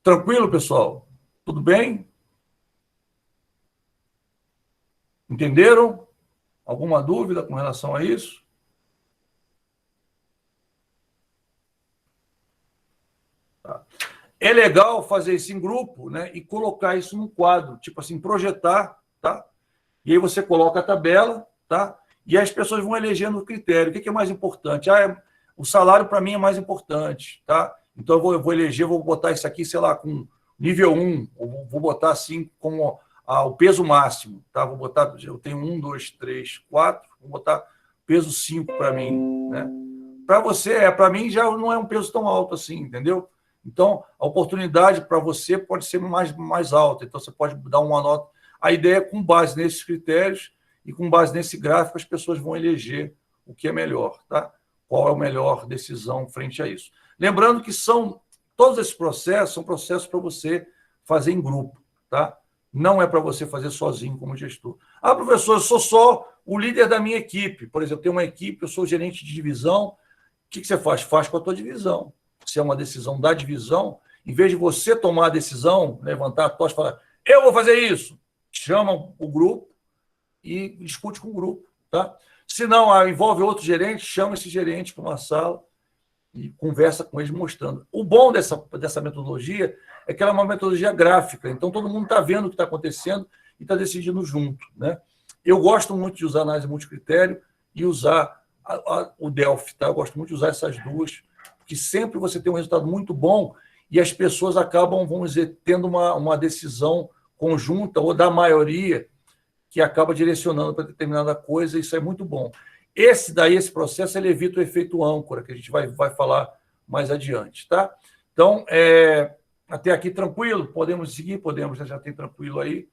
Tranquilo, pessoal? Tudo bem? Entenderam? Alguma dúvida com relação a isso? Tá. É legal fazer isso em grupo, né? E colocar isso num quadro, tipo assim, projetar, tá? E aí você coloca a tabela, tá? E as pessoas vão elegendo o critério. O que é mais importante? O salário para mim é mais importante, tá? Então eu vou eleger, vou botar isso aqui, sei lá, com nível 1, ou vou botar assim como o peso máximo, tá? Vou botar, eu tenho 1, 2, 3, 4, vou botar peso 5 para mim, né? Para você, para mim já não é um peso tão alto assim, entendeu? Então, a oportunidade para você pode ser mais alta, então você pode dar uma nota. A ideia é, com base nesses critérios e com base nesse gráfico, as pessoas vão eleger o que é melhor, tá? Qual é a melhor decisão frente a isso. Lembrando que todos esses processos são processos para você fazer em grupo, tá? Não é para você fazer sozinho como gestor. Ah, professor, eu sou só o líder da minha equipe. Por exemplo, eu tenho uma equipe, eu sou gerente de divisão. O que você faz? Faz com a tua divisão. Se é uma decisão da divisão, em vez de você tomar a decisão, levantar a tocha e falar, eu vou fazer isso, chama o grupo e discute com o grupo, tá? Se não envolve outro gerente, chama esse gerente para uma sala e conversa com eles mostrando. O bom dessa metodologia é que ela é uma metodologia gráfica, então todo mundo está vendo o que está acontecendo e está decidindo junto, né? Eu gosto muito de usar análise multicritério e usar o Delphi, tá? Eu gosto muito de usar essas duas, porque sempre você tem um resultado muito bom e as pessoas acabam, vamos dizer, tendo uma decisão conjunta ou da maioria que acaba direcionando para determinada coisa, e isso é muito bom. Esse processo, ele evita o efeito âncora, que a gente vai falar mais adiante, tá? Então, até aqui tranquilo? Podemos seguir? Podemos, já tem tranquilo aí.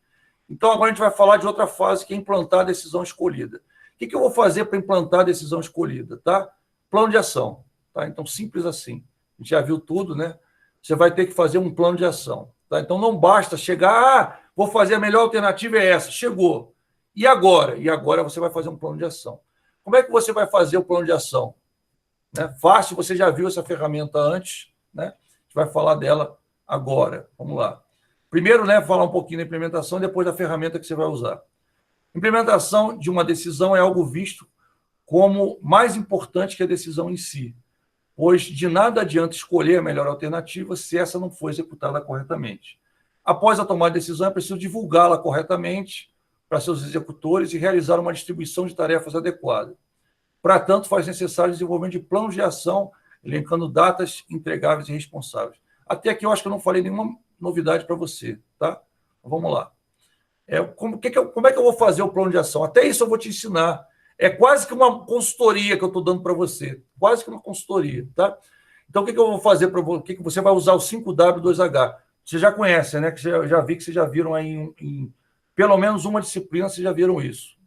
Então, agora a gente vai falar de outra fase, que é implantar a decisão escolhida. O que eu vou fazer para implantar a decisão escolhida, tá? Plano de ação, tá? Então, simples assim. A gente já viu tudo, né? Você vai ter que fazer um plano de ação, tá? Então, não basta chegar, vou fazer a melhor alternativa é essa. Chegou. E agora? E agora você vai fazer um plano de ação. Como é que você vai fazer o plano de ação? Né? Fácil, você já viu essa ferramenta antes, né? A gente vai falar dela agora. Vamos lá. Primeiro, né, falar um pouquinho da implementação e depois da ferramenta que você vai usar. Implementação de uma decisão é algo visto como mais importante que a decisão em si, pois de nada adianta escolher a melhor alternativa se essa não for executada corretamente. Após a tomada de decisão, é preciso divulgá-la corretamente para seus executores e realizar uma distribuição de tarefas adequada. Para tanto, faz necessário o desenvolvimento de planos de ação elencando datas entregáveis e responsáveis. Até aqui eu acho que eu não falei nenhuma novidade para você, tá? Vamos lá. Como é que eu vou fazer o plano de ação? Até isso eu vou te ensinar. É quase que uma consultoria que eu estou dando para você. Quase que uma consultoria, tá? Então, o que eu vou fazer para você? O que você vai usar o 5W2H? Você já conhece, né? Que já vi que vocês já viram aí em pelo menos uma disciplina, vocês já viram isso.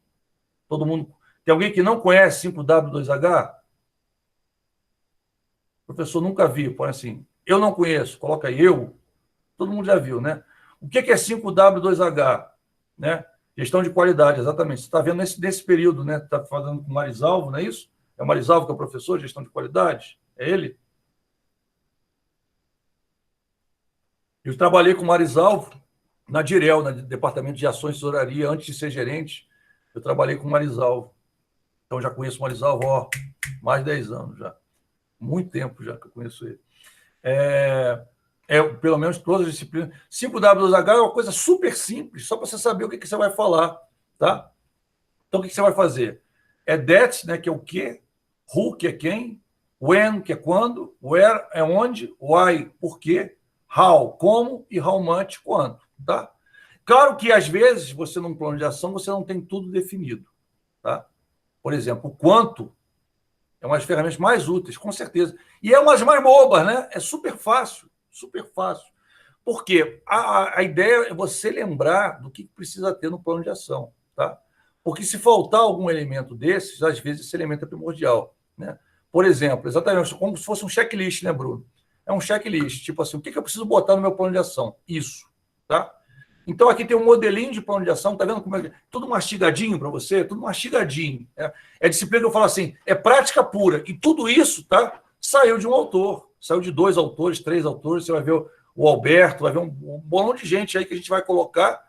Todo mundo. Tem alguém que não conhece 5W2H? O professor nunca viu, põe assim. Eu não conheço, coloca aí eu. Todo mundo já viu, né? O que é 5W2H? Né? Gestão de qualidade, exatamente. Você está vendo nesse período, né? Está fazendo com o Marisalvo, não é isso? É o Marisalvo que é o professor de gestão de qualidade? É ele? Eu trabalhei com o Marisalvo na Direl, no Departamento de Ações e Tesouraria, antes de ser gerente. Eu trabalhei com o Marisalvo. Então, já conheço o Marisalvo, mais de 10 anos já. Muito tempo já que eu conheço ele. Pelo menos todas as disciplinas. 5W2H é uma coisa super simples, só para você saber o que você vai falar, tá? Então, o que você vai fazer? That, né, que é o quê, who, que é quem, when, que é quando, where é onde, why, por quê, how, como e how much, quanto, tá? Claro que, às vezes, você num plano de ação, você não tem tudo definido, tá? Por exemplo, o quanto é uma das ferramentas mais úteis, com certeza. E é uma das mais bobas, né? É super fácil, super fácil. Por quê? A ideia é você lembrar do que precisa ter no plano de ação, tá? Porque se faltar algum elemento desses, às vezes esse elemento é primordial, né? Por exemplo, exatamente como se fosse um checklist, né, Bruno? É um checklist, tipo assim, o que eu preciso botar no meu plano de ação? Isso, tá? Então, aqui tem um modelinho de plano de ação, tá vendo como é? Tudo mastigadinho para você, tudo mastigadinho. É disciplina que eu falo assim, é prática pura. E tudo isso, tá? Saiu de um autor, saiu de 2 autores, 3 autores, você vai ver o Alberto, vai ver um monte de gente aí que a gente vai colocar,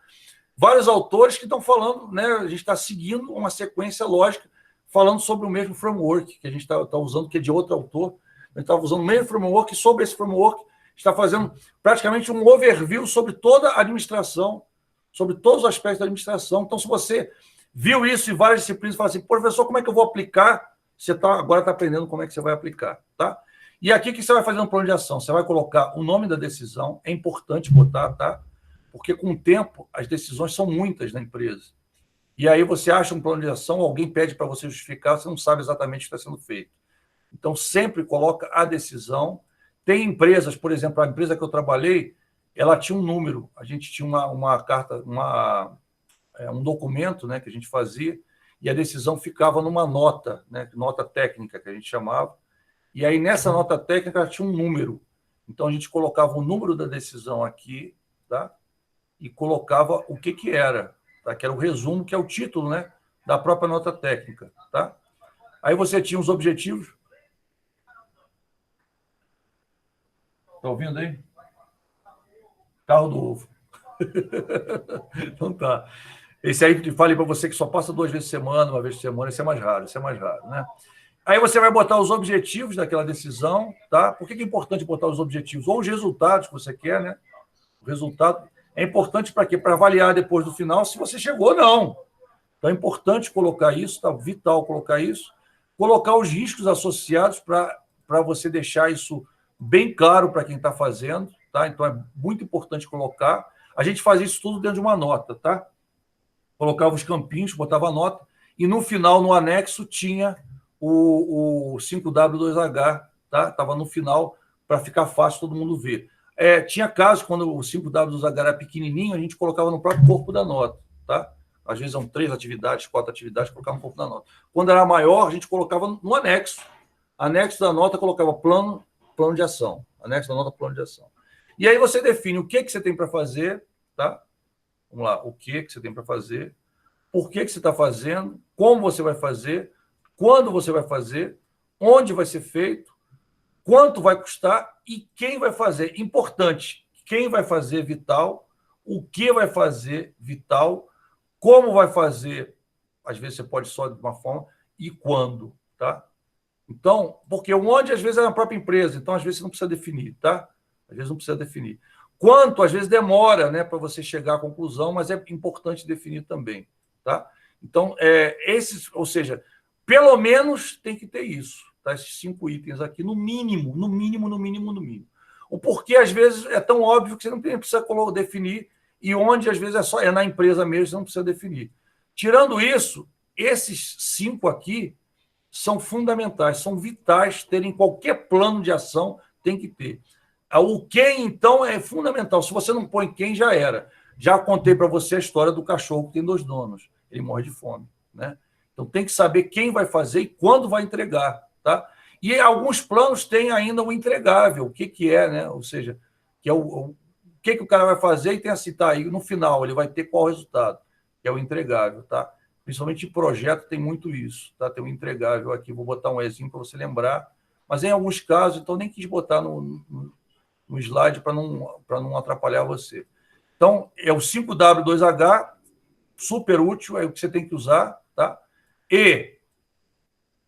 vários autores que estão falando, né? A gente está seguindo uma sequência lógica, falando sobre o mesmo framework que a gente está usando, que é de outro autor. A gente estava usando o mesmo framework, e sobre esse framework está fazendo praticamente um overview sobre toda a administração, sobre todos os aspectos da administração. Então, se você viu isso em várias disciplinas e fala assim, professor, como é que eu vou aplicar? Você agora está aprendendo como é que você vai aplicar, tá? E aqui, o que você vai fazer no plano de ação? Você vai colocar o nome da decisão, é importante botar, tá? Porque com o tempo, as decisões são muitas na empresa. E aí você acha um plano de ação, alguém pede para você justificar, você não sabe exatamente o que está sendo feito. Então, sempre coloca a decisão. Tem empresas, por exemplo, a empresa que eu trabalhei, ela tinha um número. A gente tinha uma carta, um documento, né, que a gente fazia, e a decisão ficava numa nota, né, nota técnica, que a gente chamava. E aí, nessa nota técnica, ela tinha um número. Então, a gente colocava o número da decisão aqui, tá? E colocava o que era, tá? Que era o resumo, que é o título, né, da própria nota técnica, tá? Aí você tinha os objetivos. Está ouvindo aí? Carro do ovo. Então tá. Esse aí, falei para você que só passa 2 vezes por semana, uma vez por semana, esse é mais raro, né? Aí você vai botar os objetivos daquela decisão, tá? Por que é importante botar os objetivos? Ou os resultados que você quer, né? O resultado é importante para quê? Para avaliar depois do final se você chegou ou não. Então é importante colocar isso, tá? Vital colocar isso. Colocar os riscos associados para você deixar isso bem claro para quem está fazendo, tá? Então é muito importante colocar. A gente fazia isso tudo dentro de uma nota, tá? Colocava os campinhos, botava a nota, e no final, no anexo, tinha o 5W2H, tá? Estava no final para ficar fácil todo mundo ver. Tinha casos, quando o 5W2H era pequenininho, a gente colocava no próprio corpo da nota, tá? Às vezes são 3 atividades, 4 atividades, colocava no corpo da nota. Quando era maior, a gente colocava no anexo. Anexo da nota, colocava plano de ação. Anexo da nota, plano de ação. E aí você define o que você tem para fazer, tá? Vamos lá, o que você tem para fazer, por que você está fazendo, como você vai fazer, quando você vai fazer, onde vai ser feito, quanto vai custar e quem vai fazer. Importante, quem vai fazer vital, o que vai fazer vital, como vai fazer, às vezes você pode só de uma forma, e quando, tá? Então, porque o onde, às vezes, é na própria empresa, então, às vezes, você não precisa definir, tá? Às vezes não precisa definir. Quanto, às vezes, demora, né, para você chegar à conclusão, mas é importante definir também, tá? Então, ou seja, pelo menos tem que ter isso, tá? Esses 5 itens aqui, no mínimo, no mínimo, no mínimo, no mínimo. O porquê, às vezes, é tão óbvio que você não precisa definir, e onde, às vezes, é na empresa mesmo, você não precisa definir. Tirando isso, esses 5 aqui são fundamentais, são vitais, terem qualquer plano de ação, tem que ter. O quem, então, é fundamental. Se você não põe quem, já era. Já contei para você a história do cachorro que tem 2 donos. Ele morre de fome, né? Então, tem que saber quem vai fazer e quando vai entregar, tá? E alguns planos têm ainda o entregável. O que é, né? Ou seja, que é o que o cara vai fazer e tem a citar aí no final, ele vai ter qual resultado, que é o entregável, tá? Principalmente em projeto tem muito isso, tá? Tem um entregável aqui, vou botar um exemplo para você lembrar, mas em alguns casos, então nem quis botar no slide para não atrapalhar você. Então, é o 5W2H, super útil, é o que você tem que usar, tá? E,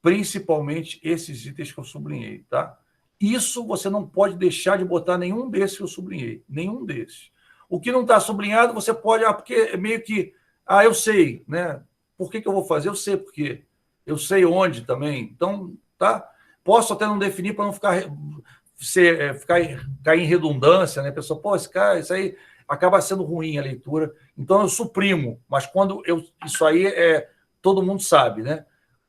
principalmente, esses itens que eu sublinhei, tá? Isso você não pode deixar de botar nenhum desses que eu sublinhei, nenhum desses. O que não está sublinhado, você pode, porque é meio que, eu sei, né? Por que eu vou fazer? Eu sei por quê. Eu sei onde também. Então, tá? Posso até não definir para não cair em redundância, né? A pessoa, isso aí acaba sendo ruim a leitura. Então, eu suprimo. Mas quando isso aí todo mundo sabe, né?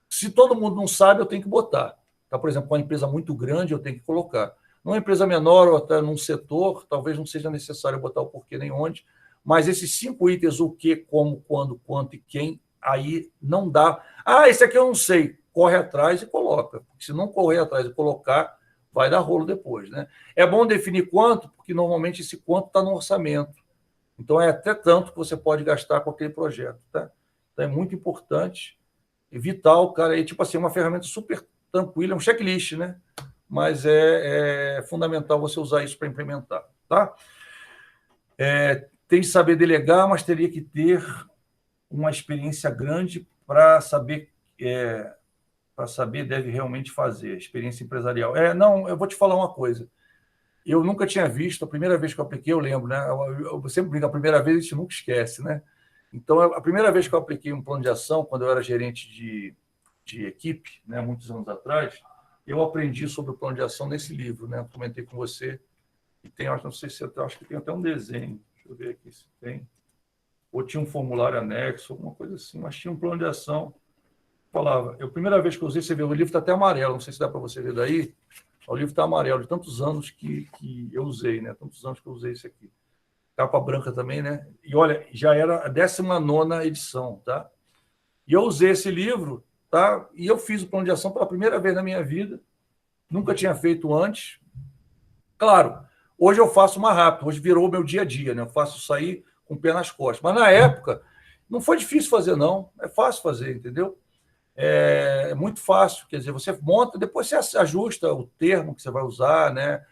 Se todo mundo não sabe, eu tenho que botar. Tá? Por exemplo, com uma empresa muito grande, eu tenho que colocar. Numa empresa menor ou até num setor, talvez não seja necessário botar o porquê nem onde, mas esses 5 itens, o que, como, quando, quanto e quem, aí não dá. Esse aqui eu não sei. Corre atrás e coloca. Porque se não correr atrás e colocar, vai dar rolo depois, né? É bom definir quanto, porque normalmente esse quanto está no orçamento. Então, é até tanto que você pode gastar com aquele projeto, tá? Então, é muito importante e vital, cara. É tipo assim, uma ferramenta super tranquila, é um checklist, né? Mas é fundamental você usar isso para implementar, tá? Tem que saber delegar, mas teria que ter uma experiência grande para saber deve realmente fazer, experiência empresarial. Não, eu vou te falar uma coisa. Eu nunca tinha visto, a primeira vez que eu apliquei, eu lembro, né? Eu sempre brinco, a primeira vez a gente nunca esquece, né? Então, a primeira vez que eu apliquei um plano de ação, quando eu era gerente de equipe, né, muitos anos atrás, eu aprendi sobre o plano de ação nesse livro, né? Eu comentei com você, e tem, não sei se acho que tem até um desenho, deixa eu ver aqui se tem, ou tinha um formulário anexo, alguma coisa assim, mas tinha um plano de ação. Falava, a primeira vez que eu usei, você vê, o livro está até amarelo, não sei se dá para você ver daí, o livro está amarelo, de tantos anos que eu usei, né? Tantos anos que eu usei isso aqui. Capa branca também, né? E olha, já era a 19ª edição, tá? E eu usei esse livro, tá? E eu fiz o plano de ação pela primeira vez na minha vida, nunca tinha feito antes. Claro, hoje eu faço mais rápido, hoje virou o meu dia a dia, né? Eu faço isso aí com o pé nas costas. Mas na época, não foi difícil fazer, não. É fácil fazer, entendeu? É muito fácil, quer dizer, você monta, depois você ajusta o termo que você vai usar, né?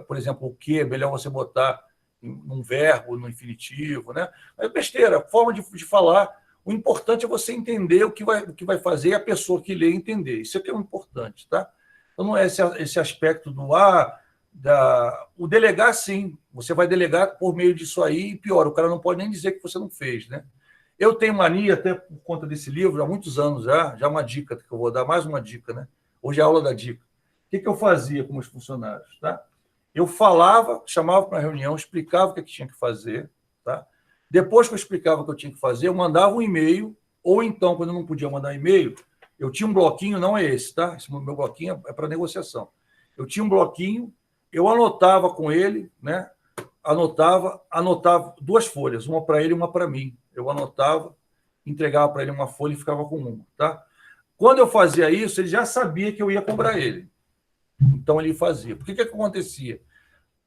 Por exemplo, o que, melhor você botar num verbo, no infinitivo, né? É besteira, forma de falar. O importante é você entender o que vai fazer e a pessoa que lê entender. Isso é que é o importante, tá? Então, não é esse aspecto o delegar, sim. Você vai delegar por meio disso aí e pior, o cara não pode nem dizer que você não fez, né? Eu tenho mania, até por conta desse livro, há muitos anos já uma dica que eu vou dar, mais uma dica, né? Hoje é a aula da dica. O que eu fazia com os funcionários, tá? Eu chamava para uma reunião, explicava o que tinha que fazer, tá? Depois que eu explicava o que eu tinha que fazer, eu mandava um e-mail, ou então, quando eu não podia mandar e-mail, eu tinha um bloquinho, não é esse, tá? Esse meu bloquinho é para negociação. Eu tinha um bloquinho, eu anotava com ele, né? Anotava 2 folhas, uma para ele e uma para mim. Eu anotava, entregava para ele uma folha e ficava com uma, tá? Quando eu fazia isso, ele já sabia que eu ia cobrar ele. Então, ele fazia. Por que acontecia?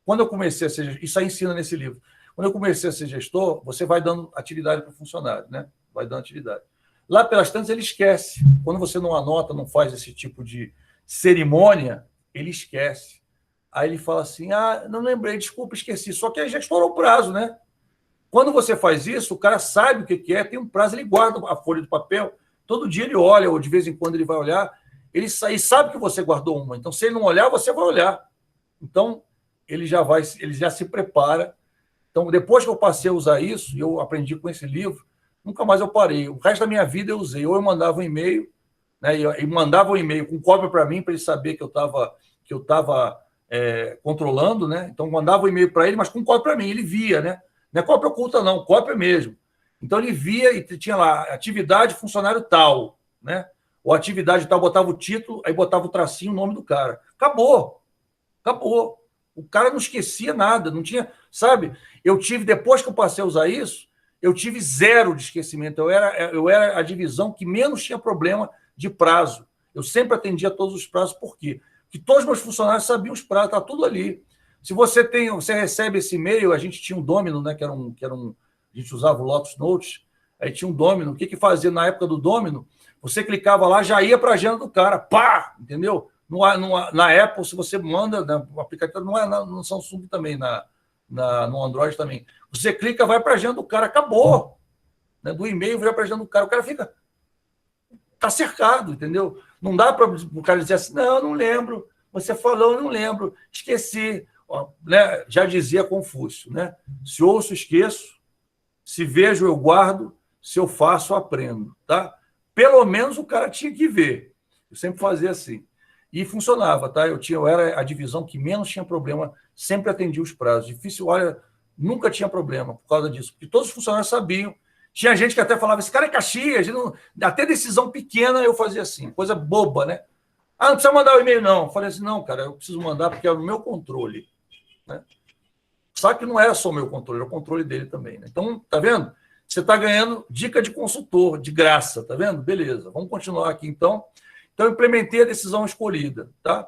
Quando eu comecei a ser... Isso aí ensina nesse livro. Quando eu comecei a ser gestor, você vai dando atividade para o funcionário, né? Vai dando atividade. Lá pelas tantas, ele esquece. Quando você não anota, não faz esse tipo de cerimônia, ele esquece. Aí ele fala assim, não lembrei, desculpa, esqueci. Só que aí já estourou o prazo, né? Quando você faz isso, o cara sabe o que é, tem um prazo, ele guarda a folha de papel, todo dia ele olha, ou de vez em quando ele vai olhar, ele sabe que você guardou uma. Então, se ele não olhar, você vai olhar. Então, ele já se prepara. Então, depois que eu passei a usar isso, e eu aprendi com esse livro, nunca mais eu parei. O resto da minha vida eu usei. Ou eu mandava um e-mail, né? E mandava um e-mail com cópia para mim, para ele saber que eu estava controlando, né? Então mandava um e-mail para ele, mas com cópia para mim, ele via, né? Não é cópia oculta, não, cópia mesmo. Então ele via e tinha lá atividade funcionário tal, né? Ou atividade tal, botava o título, aí botava o tracinho, o nome do cara. Acabou. Acabou. O cara não esquecia nada, não tinha, sabe? Eu tive, depois que eu passei a usar isso, eu tive zero de esquecimento. Eu era a divisão que menos tinha problema de prazo. Eu sempre atendia todos os prazos, por quê? Porque todos os meus funcionários sabiam os prazos, está tudo ali. Se você recebe esse e-mail, a gente tinha um Domino, né? A gente usava o Lotus Notes, aí tinha um Domino. O que fazia na época do Domino? Você clicava lá, já ia para a agenda do cara, pá, entendeu? Na Apple, se você manda, né, o aplicativo não é no Samsung também, no Android também. Você clica, vai para a agenda do cara, acabou. Né? Do e-mail vai para a agenda do cara, o cara fica. Está cercado, entendeu? Não dá para o cara dizer assim, não lembro. Você falou, eu não lembro, esqueci. Ó, né? Já dizia Confúcio, né? Se ouço, esqueço. Se vejo, eu guardo. Se eu faço, eu aprendo. Tá? Pelo menos o cara tinha que ver. Eu sempre fazia assim. E funcionava, tá? Eu era a divisão que menos tinha problema, sempre atendia os prazos. Difícil, olha, nunca tinha problema por causa disso, porque todos os funcionários sabiam. Tinha gente que até falava, esse cara é Caxias, não... até decisão pequena eu fazia assim, coisa boba, né? Ah, não precisa mandar o e-mail, não. Eu falei assim, não, cara, eu preciso mandar porque é o meu controle. Né? Só que não era só o meu controle, era o controle dele também. Né? Então, tá vendo? Você está ganhando dica de consultor, de graça, tá vendo? Beleza, vamos continuar aqui então. Então, eu implementei a decisão escolhida, tá?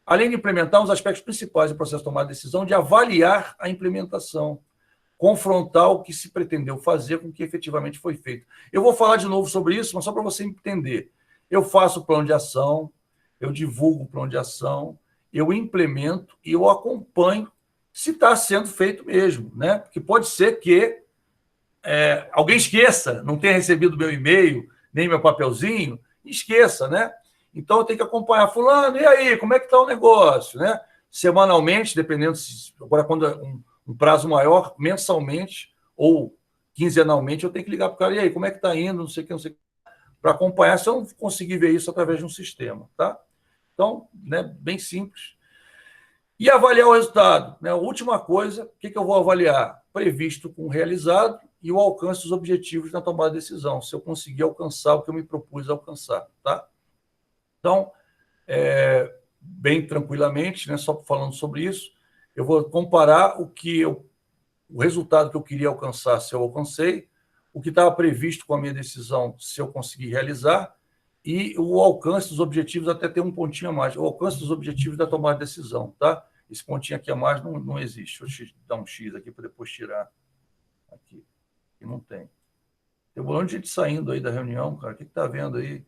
Além de implementar os aspectos principais do processo de tomada de decisão, de avaliar a implementação, confrontar o que se pretendeu fazer com o que efetivamente foi feito. Eu vou falar de novo sobre isso, mas só para você entender. Eu faço o plano de ação, eu divulgo o plano de ação, eu implemento e eu acompanho se está sendo feito mesmo, né? Porque pode ser que alguém esqueça, não tenha recebido meu e-mail, nem meu papelzinho, esqueça, né? Então, eu tenho que acompanhar fulano, e aí, como é que está o negócio, né? Semanalmente, dependendo, agora quando é um prazo maior, mensalmente ou quinzenalmente, eu tenho que ligar para o cara, e aí, como é que está indo, não sei o que, para acompanhar, se eu não conseguir ver isso através de um sistema, tá? Então, né, bem simples. E avaliar o resultado, né? A última coisa, o que eu vou avaliar? Previsto com realizado e o alcance dos objetivos na tomada de decisão, se eu conseguir alcançar o que eu me propus a alcançar, tá? Então, bem tranquilamente, né, só falando sobre isso, eu vou comparar o resultado que eu queria alcançar, se eu alcancei, o que estava previsto com a minha decisão, se eu conseguir realizar, e o alcance dos objetivos, até ter um pontinho a mais, o alcance dos objetivos da tomada de decisão, tá? Esse pontinho aqui a mais não existe. Deixa eu dar um X aqui para depois tirar aqui. E não tem. Tem um monte de gente saindo aí da reunião, cara. O que está vendo aí?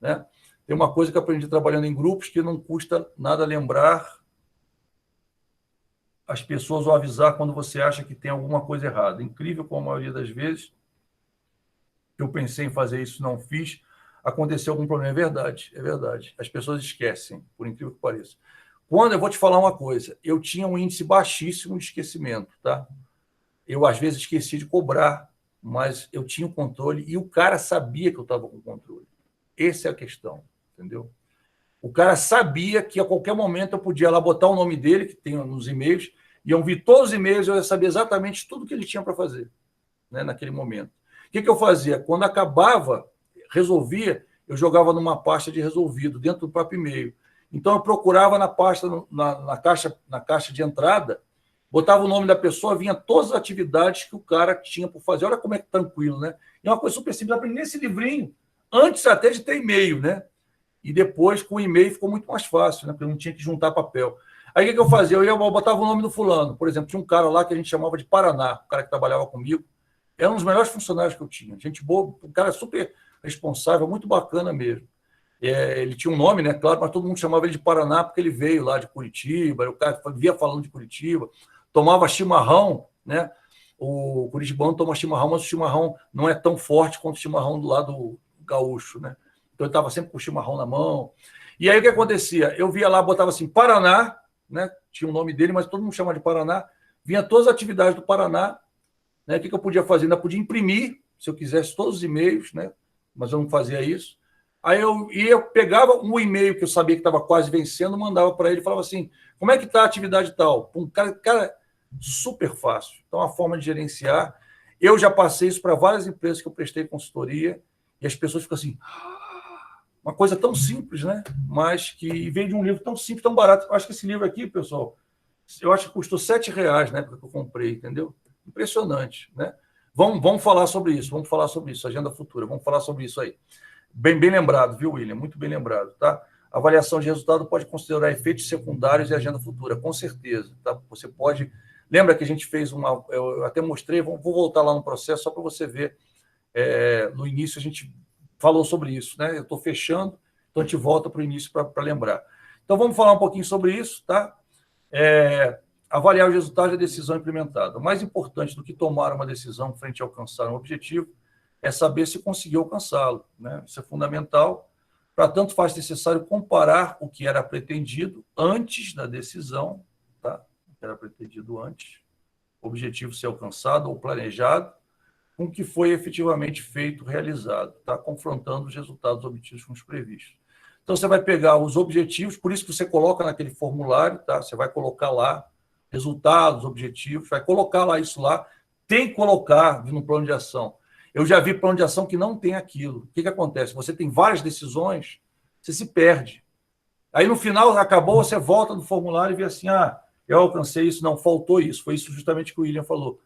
Né? Tem uma coisa que eu aprendi trabalhando em grupos que não custa nada lembrar as pessoas ou avisar quando você acha que tem alguma coisa errada. Incrível como a maioria das vezes eu pensei em fazer isso, não fiz, aconteceu algum problema. É verdade, é verdade. As pessoas esquecem, por incrível que pareça. Eu vou te falar uma coisa, eu tinha um índice baixíssimo de esquecimento, tá? Eu, às vezes, esqueci de cobrar, mas eu tinha o controle e o cara sabia que eu estava com o controle. Essa é a questão, entendeu? O cara sabia que a qualquer momento eu podia lá botar o nome dele, que tem nos e-mails, iam vir todos os e-mails, eu ia saber exatamente tudo que ele tinha para fazer, né, naquele momento. O que eu fazia? Quando acabava, resolvia, eu jogava numa pasta de resolvido, dentro do próprio e-mail. Então, eu procurava na pasta, na caixa de entrada, botava o nome da pessoa, vinha todas as atividades que o cara tinha por fazer. Olha como é que tranquilo, né? E é uma coisa super simples. Eu aprendi nesse livrinho, antes até de ter e-mail, né? E depois, com o e-mail, ficou muito mais fácil, né? Porque eu não tinha que juntar papel. Aí, o que eu fazia? Eu botava o nome do fulano. Por exemplo, tinha um cara lá que a gente chamava de Paraná, o cara que trabalhava comigo. Era um dos melhores funcionários que eu tinha. Gente boa, um cara super responsável, muito bacana mesmo. Ele tinha um nome, né? Claro, mas todo mundo chamava ele de Paraná porque ele veio lá de Curitiba, o cara via falando de Curitiba, tomava chimarrão, né? O curitibano toma chimarrão, mas o chimarrão não é tão forte quanto o chimarrão do lado gaúcho, né? Então ele estava sempre com o chimarrão na mão. E aí o que acontecia? Eu via lá, botava assim, Paraná, né? Tinha o nome dele, mas todo mundo chamava de Paraná. Vinha todas as atividades do Paraná, né? O que eu podia fazer? Ainda podia imprimir, se eu quisesse, todos os e-mails, né? Mas eu não fazia isso. Aí eu pegava um e-mail que eu sabia que estava quase vencendo, mandava para ele e falava assim, como é que está a atividade tal? Um cara, super fácil. Então, a forma de gerenciar. Eu já passei isso para várias empresas que eu prestei consultoria e as pessoas ficam assim, uma coisa tão simples, né? Mas que vem de um livro tão simples, tão barato. Eu acho que esse livro aqui, pessoal, eu acho que custou R$7 na época que eu comprei, entendeu? Impressionante, né? Vamos falar sobre isso, agenda futura, vamos falar sobre isso aí. Bem lembrado, viu, William? Muito bem lembrado, tá? Avaliação de resultado pode considerar efeitos secundários e agenda futura, com certeza, tá? Você pode... Lembra que a gente fez uma... Eu até mostrei, vou voltar lá no processo só para você ver. No início a gente falou sobre isso, né? Eu estou fechando, então a gente volta para o início para lembrar. Então vamos falar um pouquinho sobre isso, tá? Avaliar os resultados da decisão implementada. O mais importante do que tomar uma decisão frente a alcançar um objetivo é saber se conseguiu alcançá-lo, né? Isso é fundamental. Para tanto, faz necessário comparar o que era pretendido antes da decisão, tá? O que era pretendido antes, o objetivo ser alcançado ou planejado, com o que foi efetivamente feito, realizado, tá? Confrontando os resultados obtidos com os previstos. Então, você vai pegar os objetivos, por isso que você coloca naquele formulário, tá? Você vai colocar lá resultados, objetivos, vai colocar lá isso lá, tem que colocar no plano de ação. Eu já vi plano de ação que não tem aquilo. O que acontece? Você tem várias decisões, você se perde. Aí, no final, acabou, você volta no formulário e vê assim, eu alcancei isso, não, faltou isso. Foi isso justamente que o William falou.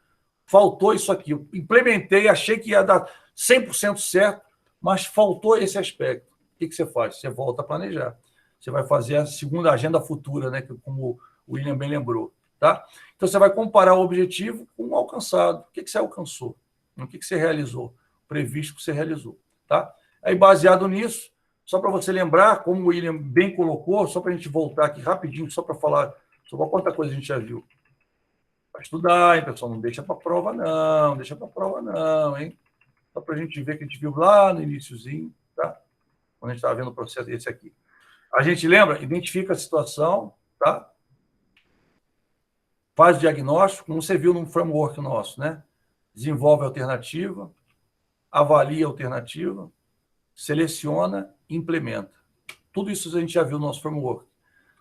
Faltou isso aqui. Eu implementei, achei que ia dar 100% certo, mas faltou esse aspecto. O que você faz? Você volta a planejar. Você vai fazer a segunda agenda futura, né? Como o William bem lembrou. Tá? Então, você vai comparar o objetivo com o alcançado. O que você alcançou? O que você realizou? O previsto que você realizou. Tá? Aí, baseado nisso, só para você lembrar, como o William bem colocou, só para a gente voltar aqui rapidinho, só para falar sobre quanta coisa a gente já viu. Para estudar, hein, pessoal? Não deixa para prova, não. Deixa para prova, não, hein? Só para a gente ver que a gente viu lá no iniciozinho, tá? Quando a gente estava vendo o processo desse aqui. A gente lembra, identifica a situação, tá? Faz o diagnóstico, como você viu no framework nosso, né? Desenvolve a alternativa, avalia a alternativa, seleciona e implementa. Tudo isso a gente já viu no nosso framework.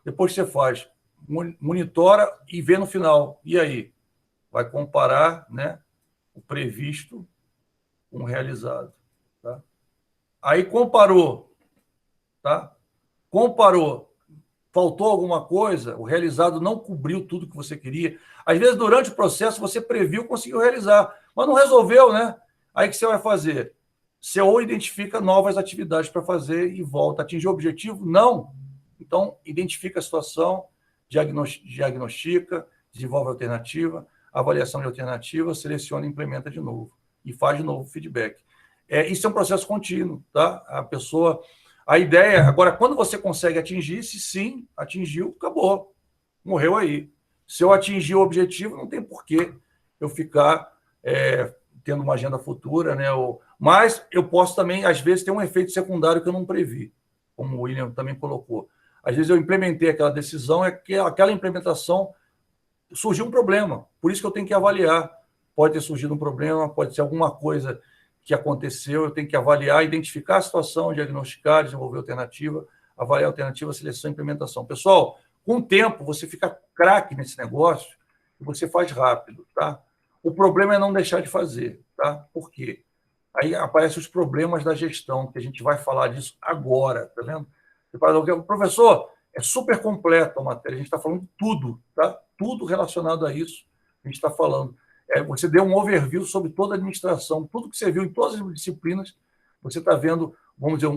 Depois você faz, monitora e vê no final. E aí? Vai comparar, né, o previsto com o realizado. Tá? Aí comparou. Tá? Comparou. Faltou alguma coisa, o realizado não cobriu tudo que você queria. Às vezes, durante o processo, você previu, conseguiu realizar, mas não resolveu, né? Aí o que você vai fazer? Você ou identifica novas atividades para fazer e volta. Atingir o objetivo? Não. Então, identifica a situação, diagnostica, desenvolve a alternativa, avaliação de alternativa, seleciona e implementa de novo. E faz de novo o feedback. Isso é um processo contínuo, tá? A pessoa... A ideia... Agora, quando você consegue atingir, se sim, atingiu, acabou. Morreu aí. Se eu atingir o objetivo, não tem porquê eu ficar tendo uma agenda futura, né? Mas eu posso também, às vezes, ter um efeito secundário que eu não previ, como o William também colocou. Às vezes eu implementei aquela decisão, aquela implementação surgiu um problema. Por isso que eu tenho que avaliar. Pode ter surgido um problema, pode ser alguma coisa que aconteceu, eu tenho que avaliar, identificar a situação, diagnosticar, desenvolver alternativa, avaliar a alternativa, seleção e implementação. Pessoal, com o tempo, você fica craque nesse negócio e você faz rápido, tá? O problema é não deixar de fazer, tá? Por quê? Aí aparecem os problemas da gestão, que a gente vai falar disso agora, tá vendo? Você fala, professor, é super completa a matéria, a gente está falando tudo, tá? Tudo relacionado a isso, a gente está falando. Você deu um overview sobre toda a administração, tudo que você viu em todas as disciplinas, você está vendo, vamos dizer,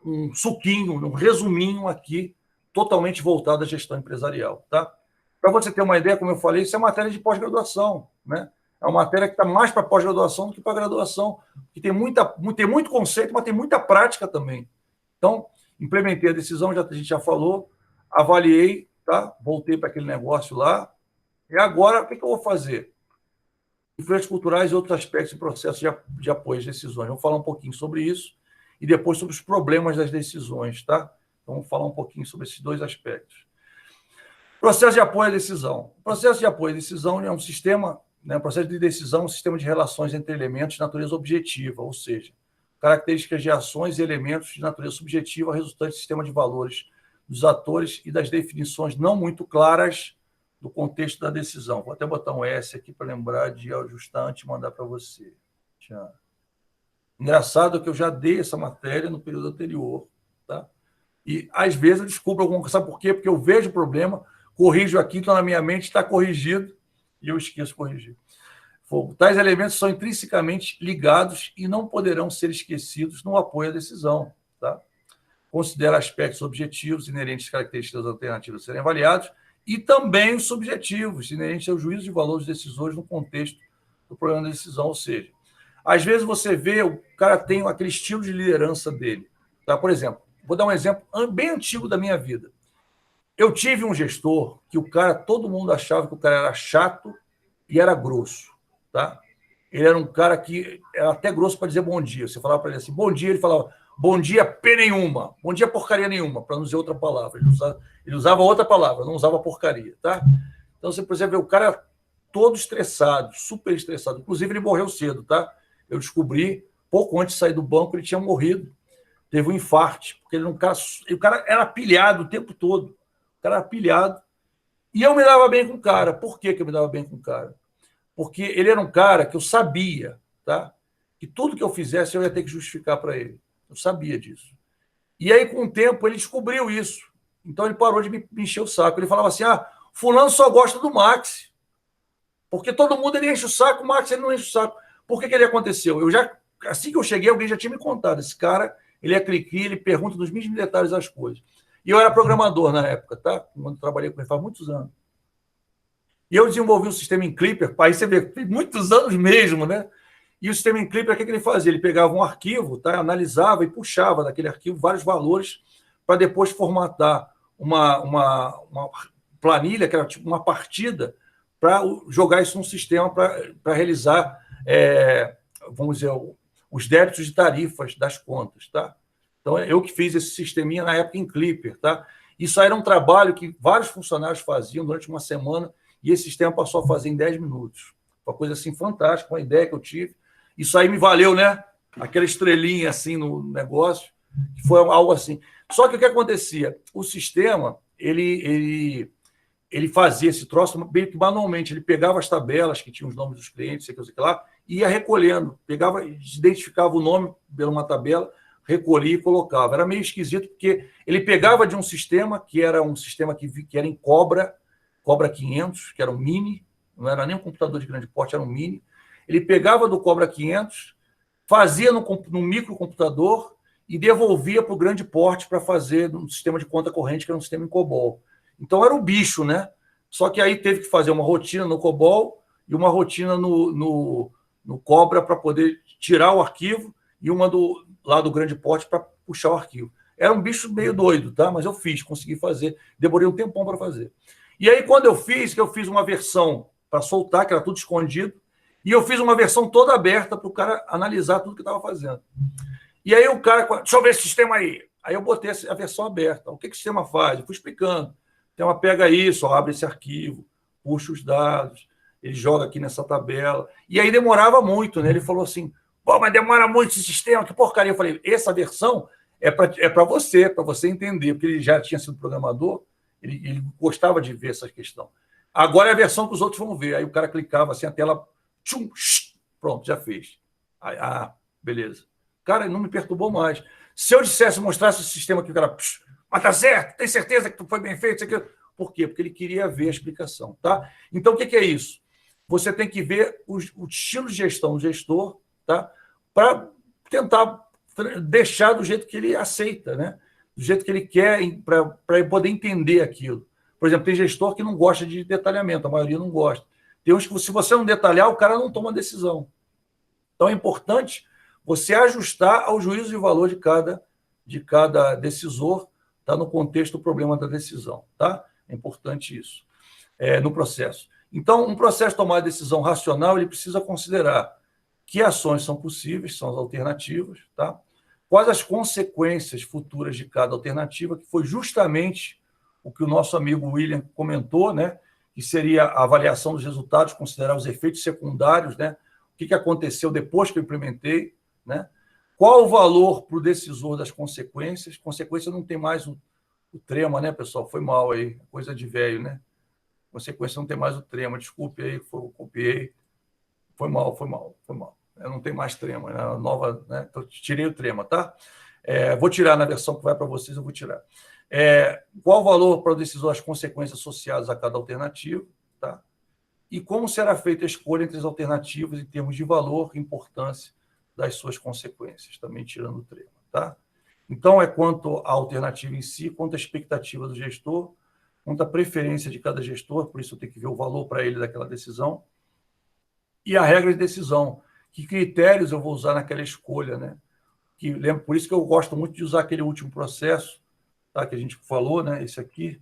um suquinho, um resuminho aqui, totalmente voltado à gestão empresarial, tá? Para você ter uma ideia, como eu falei, isso é matéria de pós-graduação, né? É uma matéria que está mais para pós-graduação do que para graduação, que tem muito conceito, mas tem muita prática também. Então, implementei a decisão, a gente já falou, avaliei, tá? Voltei para aquele negócio lá, e agora, o que eu vou fazer? Influências culturais e outros aspectos do processo de apoio às decisões. Vamos falar um pouquinho sobre isso e depois sobre os problemas das decisões, tá? Então, vamos falar um pouquinho sobre esses dois aspectos. Processo de apoio à decisão. O processo de apoio à decisão é um sistema, né? O processo de decisão é um sistema de relações entre elementos de natureza objetiva, ou seja, características de ações e elementos de natureza subjetiva resultantes do sistema de valores dos atores e das definições não muito claras do contexto da decisão. Vou até botar um S aqui para lembrar de ajustar antes de mandar para você. Tchau. Engraçado que eu já dei essa matéria no período anterior, tá? E, às vezes, eu descubro alguma coisa. Sabe por quê? Porque eu vejo o problema, corrijo aqui, então, na minha mente, está corrigido, e eu esqueço de corrigir. Tais elementos são intrinsecamente ligados e não poderão ser esquecidos no apoio à decisão, tá? Considera aspectos objetivos inerentes às características alternativas a serem avaliados e também os subjetivos, inerentes ao juízo de valor dos decisores no contexto do programa de decisão. Ou seja, às vezes você vê, o cara tem aquele estilo de liderança dele. Tá? Por exemplo, vou dar um exemplo bem antigo da minha vida. Eu tive um gestor que o cara, todo mundo achava que o cara era chato e era grosso. Tá? Ele era um cara que era até grosso para dizer bom dia. Você falava para ele assim, bom dia, ele falava, bom dia, P nenhuma, bom dia, porcaria nenhuma, para não dizer outra palavra. Ele usava outra palavra, não usava porcaria. Tá? Então, você, por exemplo, vê o cara todo estressado, super estressado. Inclusive, ele morreu cedo. Tá? Eu descobri, pouco antes de sair do banco, ele tinha morrido. Teve um infarto, porque ele era um cara, o cara era pilhado o tempo todo. O cara era pilhado. E eu me dava bem com o cara. Por que eu me dava bem com o cara? Porque ele era um cara que eu sabia, tá? Que tudo que eu fizesse eu ia ter que justificar para ele. Eu sabia disso. E aí, com o tempo, ele descobriu isso. Então, ele parou de me encher o saco. Ele falava assim, fulano só gosta do Max. Porque todo mundo ele enche o saco, o Max ele não enche o saco. Por que ele aconteceu? Assim que eu cheguei, alguém já tinha me contado. Esse cara, ele é cri-cri, ele pergunta nos mínimos detalhes das coisas. E eu era programador na época, tá? Quando trabalhei com ele faz muitos anos. E eu desenvolvi um sistema em Clipper, aí você vê, muitos anos mesmo, né? E o sistema em Clipper, o que ele fazia? Ele pegava um arquivo, tá? Analisava e puxava daquele arquivo vários valores para depois formatar uma planilha, que era tipo uma partida, para jogar isso num sistema para realizar, vamos dizer, os débitos de tarifas das contas, tá? Então, eu que fiz esse sisteminha na época em Clipper, tá? Isso aí era um trabalho que vários funcionários faziam durante uma semana, e esse sistema passou a fazer em 10 minutos. Uma coisa assim fantástica, uma ideia que eu tive. Isso aí me valeu, né? Aquela estrelinha assim no negócio, que foi algo assim. Só que o que acontecia? O sistema, ele fazia esse troço meio que manualmente. Ele pegava as tabelas que tinham os nomes dos clientes, sei que lá, e ia recolhendo. Pegava, identificava o nome por uma tabela, recolhia e colocava. Era meio esquisito, porque ele pegava de um sistema que era um sistema que era em Cobra 500, que era um mini, não era nem um computador de grande porte, era um mini. Ele pegava do Cobra 500, fazia no microcomputador e devolvia para o grande porte para fazer um sistema de conta corrente, que era um sistema em COBOL. Então, era o bicho, né? Só que aí teve que fazer uma rotina no COBOL e uma rotina no Cobra para poder tirar o arquivo e uma lá do grande porte para puxar o arquivo. Era um bicho meio doido, tá? Mas eu consegui fazer. Demorei um tempão para fazer. E aí, quando eu fiz uma versão para soltar, que era tudo escondido, e eu fiz uma versão toda aberta para o cara analisar tudo que estava fazendo. E aí o cara, deixa eu ver esse sistema aí. Aí eu botei a versão aberta. O que o sistema faz? Eu fui explicando. Então, pega isso, abre esse arquivo, puxa os dados, ele joga aqui nessa tabela. E aí demorava muito, né? Ele falou assim, pô, mas demora muito esse sistema, que porcaria. Eu falei, essa versão é para você entender, porque ele já tinha sido programador, ele gostava de ver essa questão. Agora é a versão que os outros vão ver. Aí o cara clicava assim, a tela, tchum, pronto, já fez. Aí, beleza. Cara, não me perturbou mais. Se eu mostrasse o sistema que o cara, mas tá certo, tem certeza que foi bem feito? Isso aqui. Por quê? Porque ele queria ver a explicação. Tá? Então, o que é isso? Você tem que ver o estilo de gestão do gestor, tá? Para tentar deixar do jeito que ele aceita, né? Do jeito que ele quer, para poder entender aquilo. Por exemplo, tem gestor que não gosta de detalhamento, a maioria não gosta. Tem uns que, se você não detalhar, o cara não toma decisão. Então, é importante você ajustar ao juízo de valor de cada decisor, tá? No contexto do problema da decisão. Tá? É importante isso no processo. Então, um processo de tomar decisão racional, ele precisa considerar que ações são possíveis, são as alternativas, tá? Quais as consequências futuras de cada alternativa, que foi justamente o que o nosso amigo William comentou, né? Que seria a avaliação dos resultados, considerar os efeitos secundários, né? O que aconteceu depois que eu implementei, né? Qual o valor para o decisor das consequências? Consequência não tem mais o trema, né, pessoal? Foi mal aí, coisa de velho, né? Consequência não tem mais o trema. Desculpe aí, eu copiei. Foi mal, foi mal, foi mal. Eu não tenho mais trema, né? A nova, né? Então, tirei o trema, tá? Vou tirar na versão que vai para vocês, eu vou tirar. Qual o valor para o decisor as consequências associadas a cada alternativa, tá? E como será feita a escolha entre as alternativas em termos de valor e importância das suas consequências, também tirando o trema, tá? Então, quanto à alternativa em si, quanto à expectativa do gestor, quanto à preferência de cada gestor, por isso eu tenho que ver o valor para ele daquela decisão, e a regra de decisão, que critérios eu vou usar naquela escolha, né? Por isso que eu gosto muito de usar aquele último processo, tá? Que a gente falou, né? Esse aqui.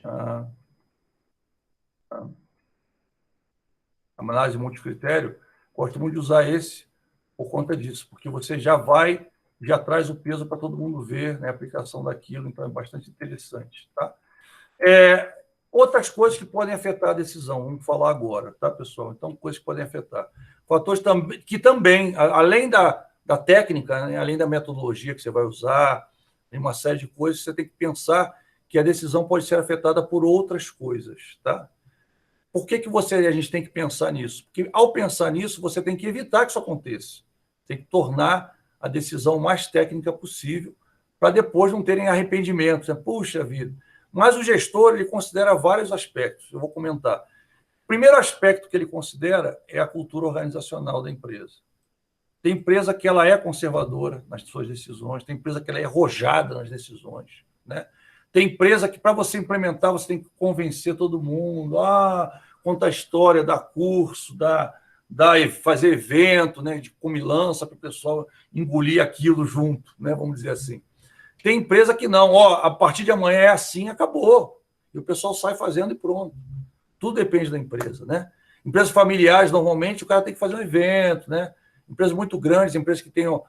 A análise multicritério, gosto muito de usar esse por conta disso, porque você já traz o peso para todo mundo ver, né, a aplicação daquilo, então é bastante interessante. Tá? Outras coisas que podem afetar a decisão, vamos falar agora, tá, pessoal? Então, coisas que podem afetar. Fatores que também, além da técnica, né, além da metodologia que você vai usar, tem uma série de coisas, você tem que pensar que a decisão pode ser afetada por outras coisas, tá? Por que a gente tem que pensar nisso? Porque, ao pensar nisso, você tem que evitar que isso aconteça. Tem que tornar a decisão mais técnica possível, para depois não terem arrependimentos. Puxa vida. Mas o gestor ele considera vários aspectos. Eu vou comentar. O primeiro aspecto que ele considera é a cultura organizacional da empresa. Tem empresa que ela é conservadora nas suas decisões, tem empresa que ela é arrojada nas decisões, né? Tem empresa que, para você implementar, você tem que convencer todo mundo, contar a história, dar curso, fazer evento, né, de comilança para o pessoal engolir aquilo junto, né, vamos dizer assim. Tem empresa que não, a partir de amanhã é assim, acabou. E o pessoal sai fazendo e pronto. Tudo depende da empresa, né? Empresas familiares, normalmente, o cara tem que fazer um evento, né? Empresas muito grandes, empresas que tenham,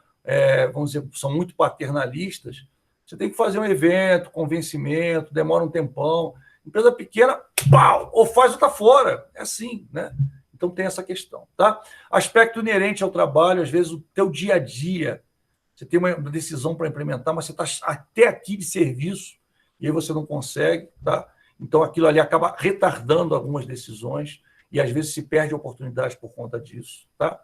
vamos dizer, são muito paternalistas, você tem que fazer um evento, convencimento, demora um tempão. Empresa pequena, pau, ou faz ou está fora. É assim, né? Então tem essa questão, tá? Aspecto inerente ao trabalho, às vezes o teu dia a dia, você tem uma decisão para implementar, mas você está até aqui de serviço e aí você não consegue, tá? Então aquilo ali acaba retardando algumas decisões e às vezes se perde oportunidades por conta disso, tá?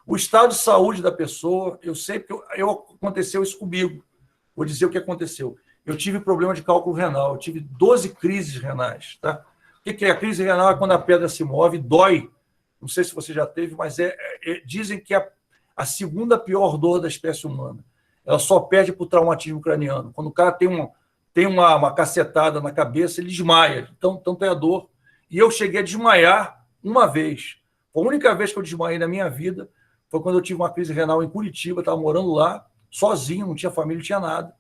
O estado de saúde da pessoa, eu sei porque aconteceu isso comigo. Vou dizer o que aconteceu. Eu tive problema de cálculo renal, eu tive 12 crises renais. Tá? O que é? A crise renal é quando a pedra se move, dói. Não sei se você já teve, mas dizem que é a segunda pior dor da espécie humana. Ela só perde para o traumatismo craniano. Quando o cara tem uma cacetada na cabeça, ele desmaia. Então é a dor. E eu cheguei a desmaiar uma vez. A única vez que eu desmaiei na minha vida foi quando eu tive uma crise renal em Curitiba, estava morando lá, sozinho, não tinha família, não tinha nada.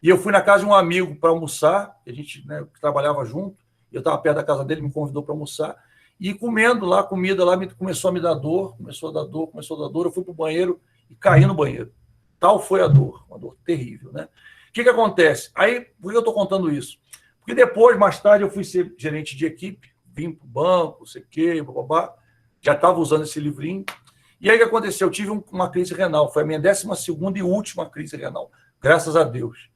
E eu fui na casa de um amigo para almoçar, a gente, né, trabalhava junto, eu estava perto da casa dele, me convidou para almoçar, e comendo lá, comida lá, começou a me dar dor, começou a dar dor, eu fui para o banheiro e caí no banheiro. Tal foi a dor, uma dor terrível, né? O que acontece? Aí, por que eu estou contando isso? Porque depois, mais tarde, eu fui ser gerente de equipe, vim para o banco, não sei o quê, babá, já estava usando esse livrinho. E aí o que aconteceu? Eu tive uma crise renal, foi a minha 12ª e última crise renal, graças a Deus.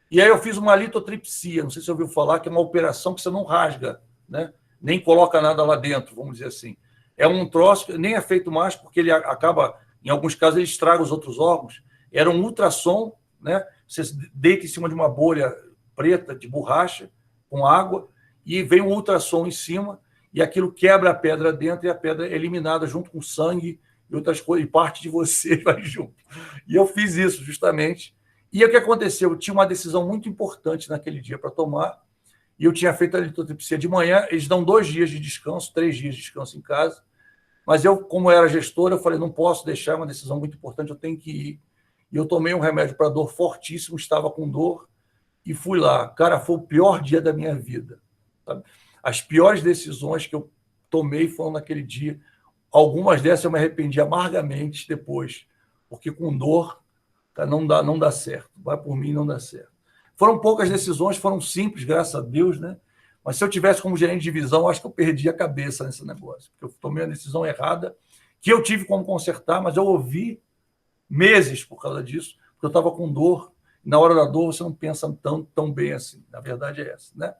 E aí eu fiz uma litotripsia, não sei se você ouviu falar, que é uma operação que você não rasga, né? Nem coloca nada lá dentro, vamos dizer assim. É um troço que nem é feito mais, porque ele acaba, em alguns casos, ele estraga os outros órgãos. Era um ultrassom, né? Você deita em cima de uma bolha preta de borracha, com água, e vem um ultrassom em cima, e aquilo quebra a pedra dentro, e a pedra é eliminada junto com sangue e outras coisas, e parte de você vai junto. E eu fiz isso, justamente. E o que aconteceu? Eu tinha uma decisão muito importante naquele dia para tomar, e eu tinha feito a litotripsia de manhã, eles dão 2 dias de descanso, 3 dias de descanso em casa, mas eu, como era gestor, eu falei, não posso deixar, uma decisão muito importante, eu tenho que ir. E eu tomei um remédio para dor fortíssimo, estava com dor, e fui lá. Cara, foi o pior dia da minha vida. Sabe? As piores decisões que eu tomei foram naquele dia. Algumas dessas eu me arrependi amargamente depois, porque com dor não dá certo. Vai por mim, não dá certo. Foram poucas decisões, foram simples, graças a Deus, né? Mas se eu tivesse como gerente de divisão, acho que eu perdi a cabeça nesse negócio, porque eu tomei uma decisão errada que eu tive como consertar, mas eu ouvi meses por causa disso, porque eu estava com dor. Na hora da dor, você não pensa tão bem assim. Na verdade é essa, né?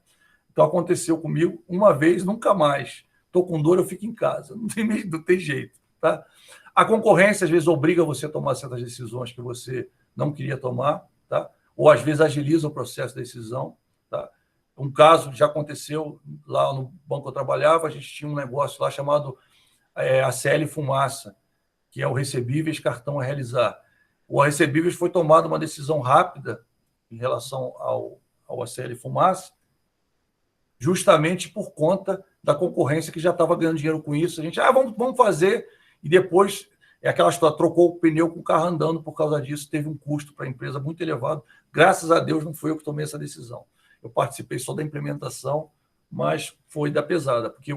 Então, aconteceu comigo uma vez, nunca mais. Estou com dor, eu fico em casa. Não tem jeito, tá? A concorrência, às vezes, obriga você a tomar certas decisões que você não queria tomar, tá? Ou, às vezes, agiliza o processo de decisão, tá? Um caso já aconteceu lá no banco que eu trabalhava, a gente tinha um negócio lá chamado ACL Fumaça, que é o recebíveis cartão a realizar. O recebíveis foi tomada uma decisão rápida em relação ao ACL Fumaça, justamente por conta da concorrência que já estava ganhando dinheiro com isso. A gente, vamos fazer, e depois aquela história, trocou o pneu com o carro andando por causa disso, teve um custo para a empresa muito elevado. Graças a Deus não foi eu que tomei essa decisão. Eu participei só da implementação, mas foi da pesada, porque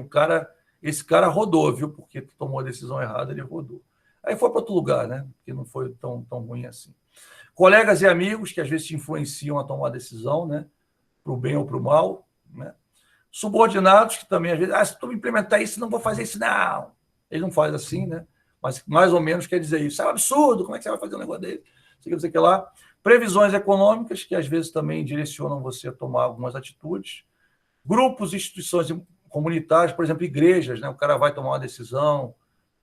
esse cara rodou, viu? Porque tomou a decisão errada, ele rodou. Aí foi para outro lugar, né? Porque não foi tão ruim assim. Colegas e amigos que às vezes te influenciam a tomar decisão, né? Para o bem ou para o mal, né? Subordinados que também, às vezes, se tu implementar isso, não vou fazer isso, não. Ele não faz assim, né? Mas mais ou menos quer dizer isso. É um absurdo, como é que você vai fazer um negócio dele? Não sei o que lá. Previsões econômicas, que às vezes também direcionam você a tomar algumas atitudes. Grupos, instituições comunitárias, por exemplo, igrejas, né? O cara vai tomar uma decisão,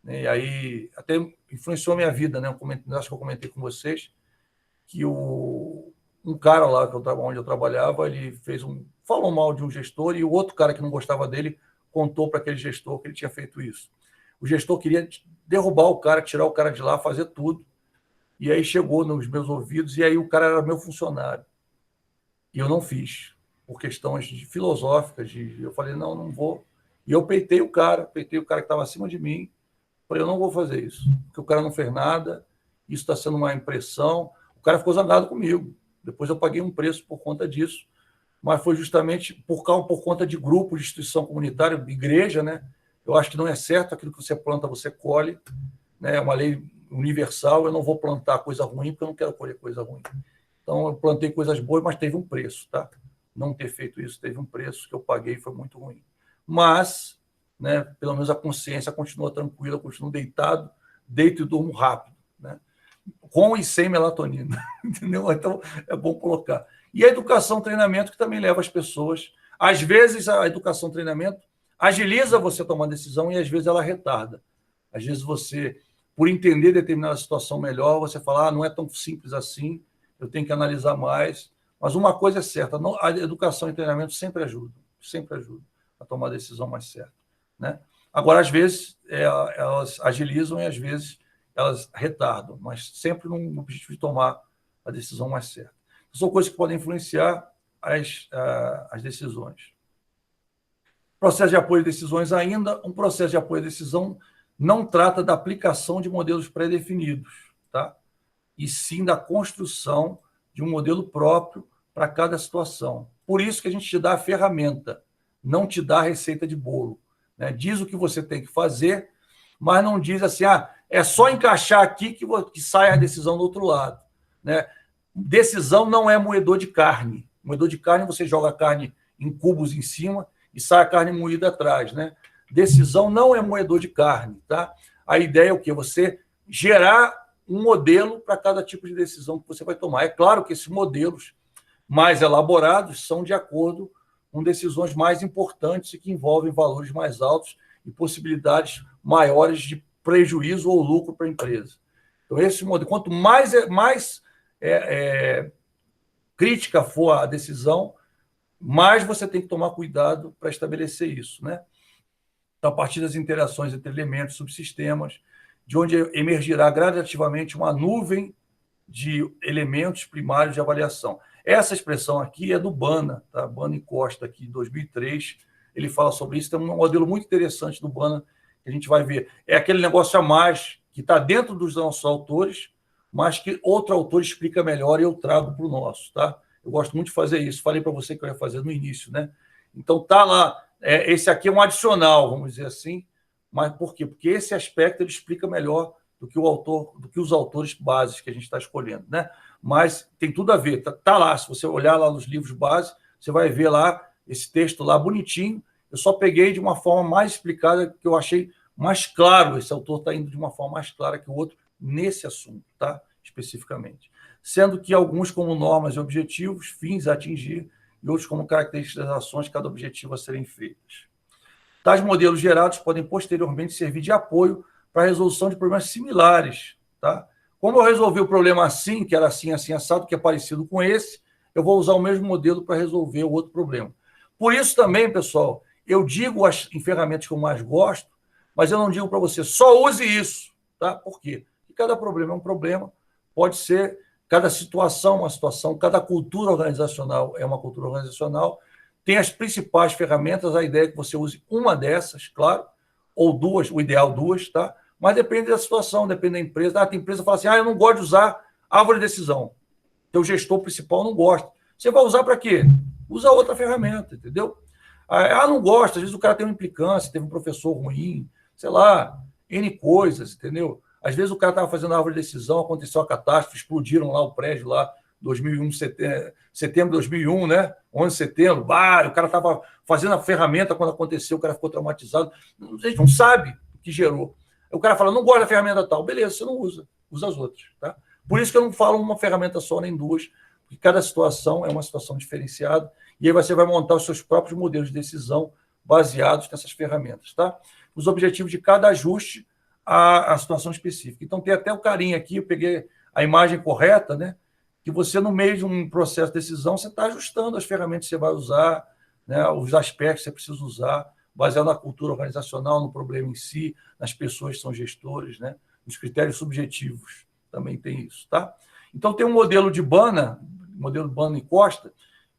né? E aí até influenciou a minha vida, né? Acho que eu comentei com vocês que um cara lá onde eu trabalhava, ele falou mal de um gestor e o outro cara que não gostava dele contou para aquele gestor que ele tinha feito isso. O gestor queria derrubar o cara, tirar o cara de lá, fazer tudo. E aí chegou nos meus ouvidos e aí o cara era meu funcionário. E eu não fiz, por questões filosóficas. Eu falei, não vou. E eu peitei o cara que estava acima de mim. Falei, eu não vou fazer isso, porque o cara não fez nada, isso está sendo uma impressão. O cara ficou zangado comigo. Depois eu paguei um preço por conta disso, mas foi justamente por conta de grupo, de instituição comunitária, igreja, né? Eu acho que não é certo, aquilo que você planta, você colhe, né? É uma lei universal, eu não vou plantar coisa ruim, porque eu não quero colher coisa ruim. Então, eu plantei coisas boas, mas teve um preço, tá? Não ter feito isso teve um preço que eu paguei, foi muito ruim. Mas, né, pelo menos a consciência continua tranquila, eu continuo deitado, deito e durmo rápido, né? Com e sem melatonina, entendeu? Então, é bom colocar. E a educação, treinamento, que também leva as pessoas. Às vezes, a educação, treinamento agiliza você a tomar decisão e, às vezes, ela retarda. Às vezes, você, por entender determinada situação melhor, você fala, não é tão simples assim, eu tenho que analisar mais. Mas uma coisa é certa, a educação e treinamento sempre ajuda a tomar a decisão mais certa, né? Agora, às vezes, elas agilizam e, às vezes, elas retardam, mas sempre no objetivo de tomar a decisão mais certa. São coisas que podem influenciar as decisões. Processo de apoio de decisões ainda. Um processo de apoio à decisão não trata da aplicação de modelos pré-definidos, tá? E sim da construção de um modelo próprio para cada situação. Por isso que a gente te dá a ferramenta, não te dá a receita de bolo, né? Diz o que você tem que fazer, mas não diz assim, é só encaixar aqui que sai a decisão do outro lado, né? Decisão não é moedor de carne. Moedor de carne, você joga a carne em cubos em cima e sai a carne moída atrás, né? Decisão não é moedor de carne, tá? A ideia é o quê? Você gerar um modelo para cada tipo de decisão que você vai tomar. É claro que esses modelos mais elaborados são de acordo com decisões mais importantes e que envolvem valores mais altos e possibilidades maiores de prejuízo ou lucro para a empresa. Então, esse modelo, quanto mais crítica for a decisão, mais você tem que tomar cuidado para estabelecer isso, né? Então, a partir das interações entre elementos, subsistemas, de onde emergirá gradativamente uma nuvem de elementos primários de avaliação. Essa expressão aqui é do Bana, tá? Bana e Costa, aqui, em 2003, ele fala sobre isso. Tem um modelo muito interessante do Bana que a gente vai ver. É aquele negócio a mais que está dentro dos nossos autores, mas que outro autor explica melhor e eu trago para o nosso, tá? Eu gosto muito de fazer isso. Falei para você que eu ia fazer no início, né? Então, tá lá. Esse aqui é um adicional, vamos dizer assim. Mas por quê? Porque esse aspecto ele explica melhor do que os autores bases que a gente está escolhendo, né? Mas tem tudo a ver. Tá lá. Se você olhar lá nos livros base, você vai ver lá esse texto lá bonitinho. Eu só peguei de uma forma mais explicada que eu achei mais claro, esse autor está indo de uma forma mais clara que o outro nesse assunto, tá? Especificamente. Sendo que alguns como normas e objetivos, fins a atingir, e outros como características das ações, cada objetivo a serem feitas. Tais modelos gerados podem posteriormente servir de apoio para a resolução de problemas similares, tá? Como eu resolvi o problema assim, que era assim, assim, assado, que é parecido com esse, eu vou usar o mesmo modelo para resolver o outro problema. Por isso também, pessoal, eu digo as ferramentas que eu mais gosto, mas eu não digo para você, só use isso, tá? Por quê? Porque cada problema é um problema, pode ser, cada situação é uma situação, cada cultura organizacional é uma cultura organizacional, tem as principais ferramentas, a ideia é que você use uma dessas, claro, ou duas, o ideal duas, tá? Mas depende da situação, depende da empresa. Tem empresa que fala assim, eu não gosto de usar árvore de decisão. Teu gestor principal não gosta. Você vai usar para quê? Usa outra ferramenta, entendeu? Não gosta, às vezes o cara tem uma implicância, teve um professor ruim, sei lá, N coisas, entendeu? Às vezes o cara estava fazendo a árvore de decisão, aconteceu a catástrofe, explodiram lá o prédio lá, 2001, setembro de 2001, né? 11 de setembro, o cara estava fazendo a ferramenta quando aconteceu, o cara ficou traumatizado. A gente não sabe o que gerou. O cara fala, não gosta da ferramenta tal. Beleza, você não usa, usa as outras, tá? Por isso que eu não falo uma ferramenta só, nem duas, porque cada situação é uma situação diferenciada, e aí você vai montar os seus próprios modelos de decisão baseados nessas ferramentas, tá? Os objetivos de cada ajuste à situação específica. Então, tem até o carinha aqui, eu peguei a imagem correta, né? Que você, no meio de um processo de decisão, você está ajustando as ferramentas que você vai usar, né? Os aspectos que você precisa usar, baseado na cultura organizacional, no problema em si, nas pessoas que são gestores, né? Nos critérios subjetivos. Também tem isso, tá? Então, tem um modelo de Banner, modelo Banner e Costa,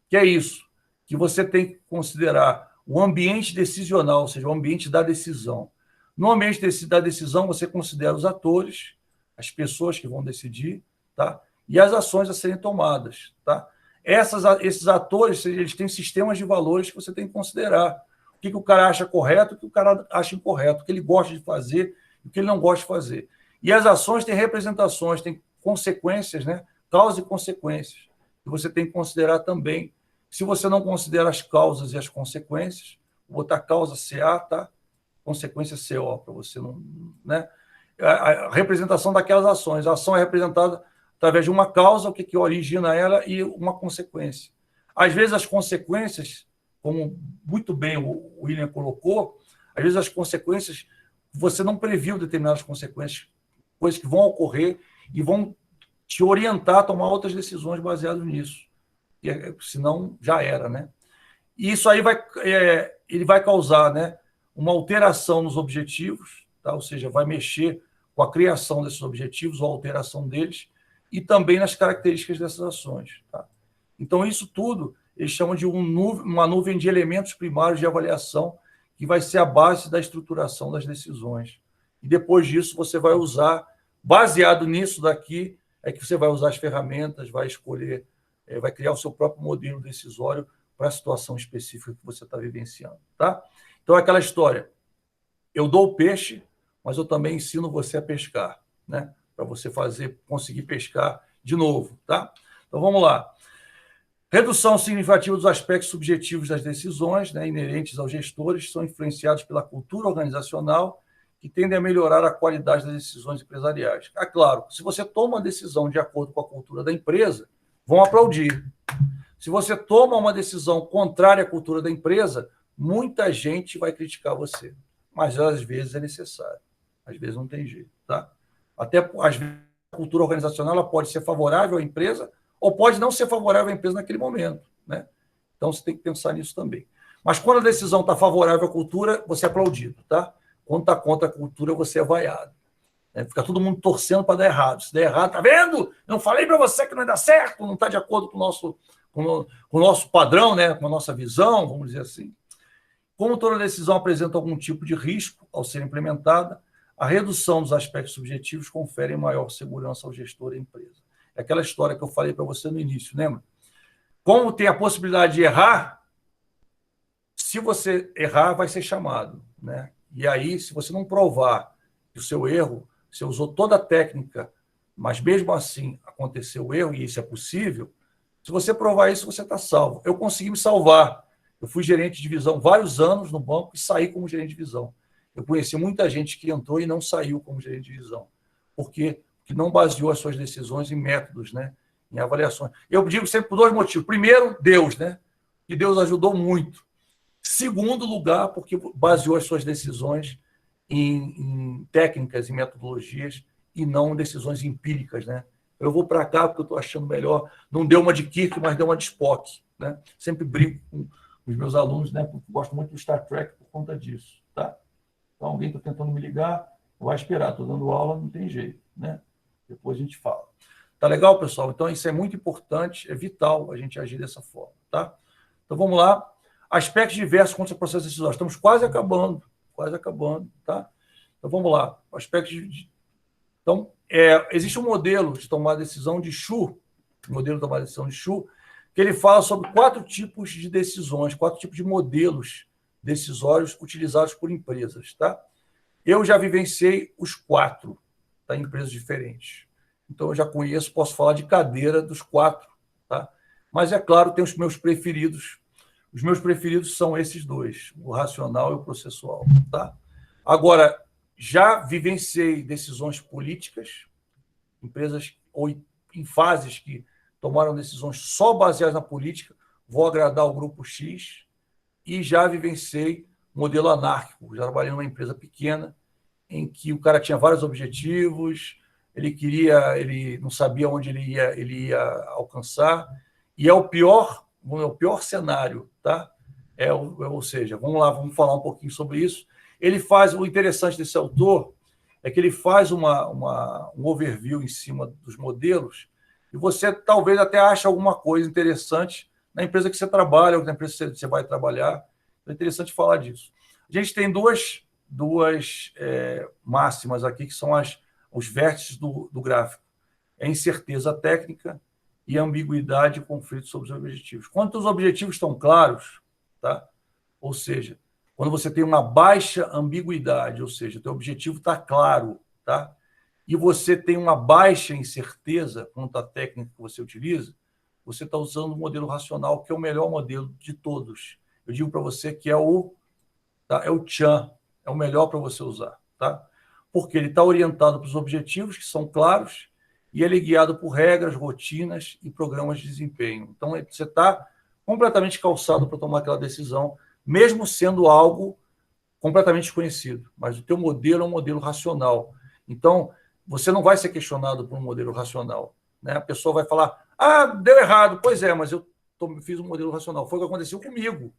que é isso, que você tem que considerar o ambiente decisional, ou seja, o ambiente da decisão. No ambiente da decisão, você considera os atores, as pessoas que vão decidir, tá? E as ações a serem tomadas, tá? Esses atores, eles têm sistemas de valores que você tem que considerar. O que o cara acha correto, o que o cara acha incorreto, o que ele gosta de fazer e o que ele não gosta de fazer. E as ações têm representações, têm consequências, né? Causa e consequências. E você tem que considerar também. Se você não considera as causas e as consequências, vou botar causa CA, tá? Consequência CO, para você não. Né? A representação daquelas ações. A ação é representada através de uma causa, o que origina ela, e uma consequência. Às vezes, as consequências, como muito bem o William colocou, às vezes as consequências, você não previu determinadas consequências, coisas que vão ocorrer e vão te orientar a tomar outras decisões baseadas nisso. Senão, já era, né? E isso aí ele vai causar, né, uma alteração nos objetivos, tá? Ou seja, vai mexer com a criação desses objetivos ou a alteração deles, e também nas características dessas ações. Tá? Então, isso tudo eles chamam de uma nuvem de elementos primários de avaliação, que vai ser a base da estruturação das decisões. E depois disso, você vai usar, baseado nisso daqui, é que você vai usar as ferramentas, vai escolher, vai criar o seu próprio modelo decisório para a situação específica que você está vivenciando. Tá? Então, é aquela história. Eu dou o peixe, mas eu também ensino você a pescar, né? Para você conseguir pescar de novo, tá? Então, vamos lá. Redução significativa dos aspectos subjetivos das decisões, né, inerentes aos gestores, são influenciados pela cultura organizacional, que tendem a melhorar a qualidade das decisões empresariais. É claro, se você toma uma decisão de acordo com a cultura da empresa, vão aplaudir. Se você toma uma decisão contrária à cultura da empresa, muita gente vai criticar você. Mas, às vezes, é necessário. Às vezes, não tem jeito, tá? Até, às vezes, a cultura organizacional ela pode ser favorável à empresa ou pode não ser favorável à empresa naquele momento, né? Então, você tem que pensar nisso também. Mas, quando a decisão está favorável à cultura, você é aplaudido, tá? Quando está contra a cultura, você é vaiado. Né? Fica todo mundo torcendo para dar errado. Se der errado, tá vendo? Eu falei para você que não ia dar certo, não está de acordo com o nosso padrão, né? Com a nossa visão, vamos dizer assim. Como toda decisão apresenta algum tipo de risco ao ser implementada, a redução dos aspectos subjetivos confere maior segurança ao gestor e à empresa. É aquela história que eu falei para você no início, lembra? Como tem a possibilidade de errar, se você errar, vai ser chamado, né? E aí, se você não provar que o seu erro, você usou toda a técnica, mas mesmo assim aconteceu o erro, e isso é possível, se você provar isso, você está salvo. Eu consegui me salvar. Eu fui gerente de divisão vários anos no banco e saí como gerente de divisão. Eu conheci muita gente que entrou e não saiu como gerente de divisão, porque não baseou as suas decisões em métodos, né? Em avaliações. Eu digo sempre por dois motivos. Primeiro, Deus, né? Que Deus ajudou muito. Segundo lugar, porque baseou as suas decisões em técnicas e metodologias e não decisões empíricas, né? Eu vou para cá porque eu estou achando melhor. Não deu uma de Kirk, mas deu uma de Spock, né? Sempre brinco com os meus alunos, né? Porque gosto muito do Star Trek por conta disso, tá? Então, alguém está tentando me ligar, vai esperar. Estou dando aula, não tem jeito, né? Depois a gente fala. Tá legal, pessoal? Então, isso é muito importante, é vital a gente agir dessa forma, tá? Então, vamos lá. Aspectos diversos contra o processo decisório. Estamos quase acabando, tá? Então, vamos lá. Aspectos de... Então, existe um modelo de tomar decisão de Shu, que ele fala sobre 4 tipos de decisões, 4 tipos de modelos decisórios utilizados por empresas, tá? Eu já vivenciei os 4, tá, em empresas diferentes. Então, eu já conheço, posso falar de cadeira dos 4, tá? Mas, é claro, tem os meus preferidos. Os meus preferidos são esses 2, o racional e o processual, tá? Agora, já vivenciei decisões políticas, empresas ou em fases que tomaram decisões só baseadas na política, vou agradar o grupo X, e já vivenciei modelo anárquico. Já trabalhei numa empresa pequena, em que o cara tinha vários objetivos, ele não sabia onde ele ia alcançar, e é o pior cenário, tá? Ou seja, vamos lá, vamos falar um pouquinho sobre isso. Ele faz, o interessante desse autor é que ele faz um overview em cima dos modelos, e você talvez até ache alguma coisa interessante na empresa que você trabalha, ou na empresa que você vai trabalhar. É interessante falar disso. A gente tem duas máximas aqui, que são os vértices do gráfico. É incerteza técnica e ambiguidade e conflito sobre os objetivos. Quando os objetivos estão claros, tá? Ou seja, quando você tem uma baixa ambiguidade, ou seja, o teu objetivo está claro, tá? E você tem uma baixa incerteza quanto à técnica que você utiliza, você está usando o modelo racional, que é o melhor modelo de todos. Eu digo para você que é o Chan, é o melhor para você usar, tá? Porque ele está orientado para os objetivos, que são claros, e ele é guiado por regras, rotinas e programas de desempenho. Então, você está completamente calçado para tomar aquela decisão, mesmo sendo algo completamente desconhecido. Mas o teu modelo é um modelo racional. Então, você não vai ser questionado por um modelo racional, né? A pessoa vai falar, deu errado. Pois é, mas eu fiz um modelo racional. Foi o que aconteceu comigo.